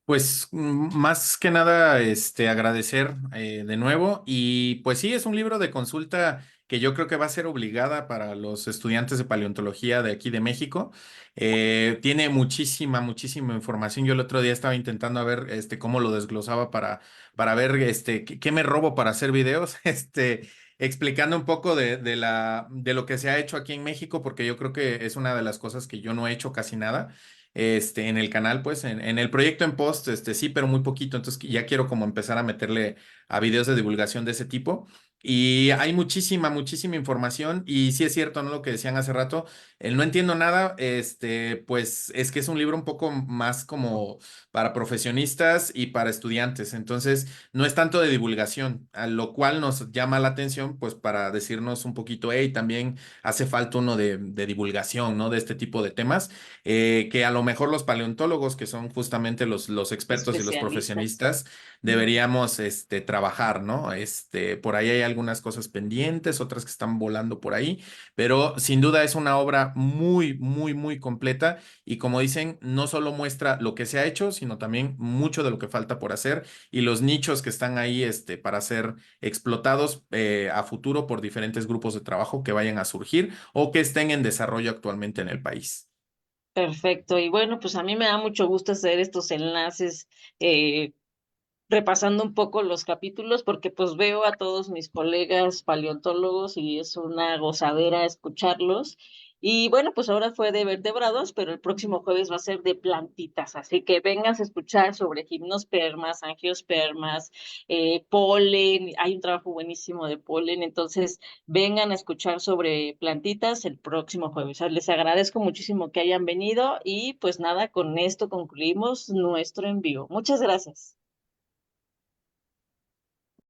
Pues más que nada, agradecer de nuevo y pues sí, es un libro de consulta que yo creo que va a ser obligada para los estudiantes de paleontología de aquí de México. Tiene muchísima información. Yo el otro día estaba intentando a ver cómo lo desglosaba para ver qué me robo para hacer videos, explicando un poco de lo que se ha hecho aquí en México, porque yo creo que es una de las cosas que yo no he hecho casi nada en el canal, pues en el proyecto en post, sí, pero muy poquito, entonces ya quiero como empezar a meterle a videos de divulgación de ese tipo. Y hay muchísima información y sí es cierto, ¿no? Lo que decían hace rato, el no entiendo nada, pues es que es un libro un poco más como para profesionistas y para estudiantes, entonces no es tanto de divulgación, a lo cual nos llama la atención, pues para decirnos un poquito, hey, también hace falta uno de divulgación, ¿no? De este tipo de temas que a lo mejor los paleontólogos, que son justamente los expertos y los Especialistas. profesionistas, deberíamos trabajar, ¿no? Por ahí hay algunas cosas pendientes, otras que están volando por ahí, pero sin duda es una obra muy completa y como dicen, no solo muestra lo que se ha hecho, sino también mucho de lo que falta por hacer y los nichos que están ahí para ser explotados a futuro por diferentes grupos de trabajo que vayan a surgir o que estén en desarrollo actualmente en el país. Perfecto. Y bueno, pues a mí me da mucho gusto hacer estos enlaces, eh, repasando un poco los capítulos, porque pues veo a todos mis colegas paleontólogos y es una gozadera escucharlos. Y bueno, pues ahora fue de vertebrados, pero el próximo jueves va a ser de plantitas, así que vengas a escuchar sobre gimnospermas, angiospermas, polen, hay un trabajo buenísimo de polen, entonces vengan a escuchar sobre plantitas el próximo jueves. Les agradezco muchísimo que hayan venido y pues nada, con esto concluimos nuestro envío. Muchas gracias.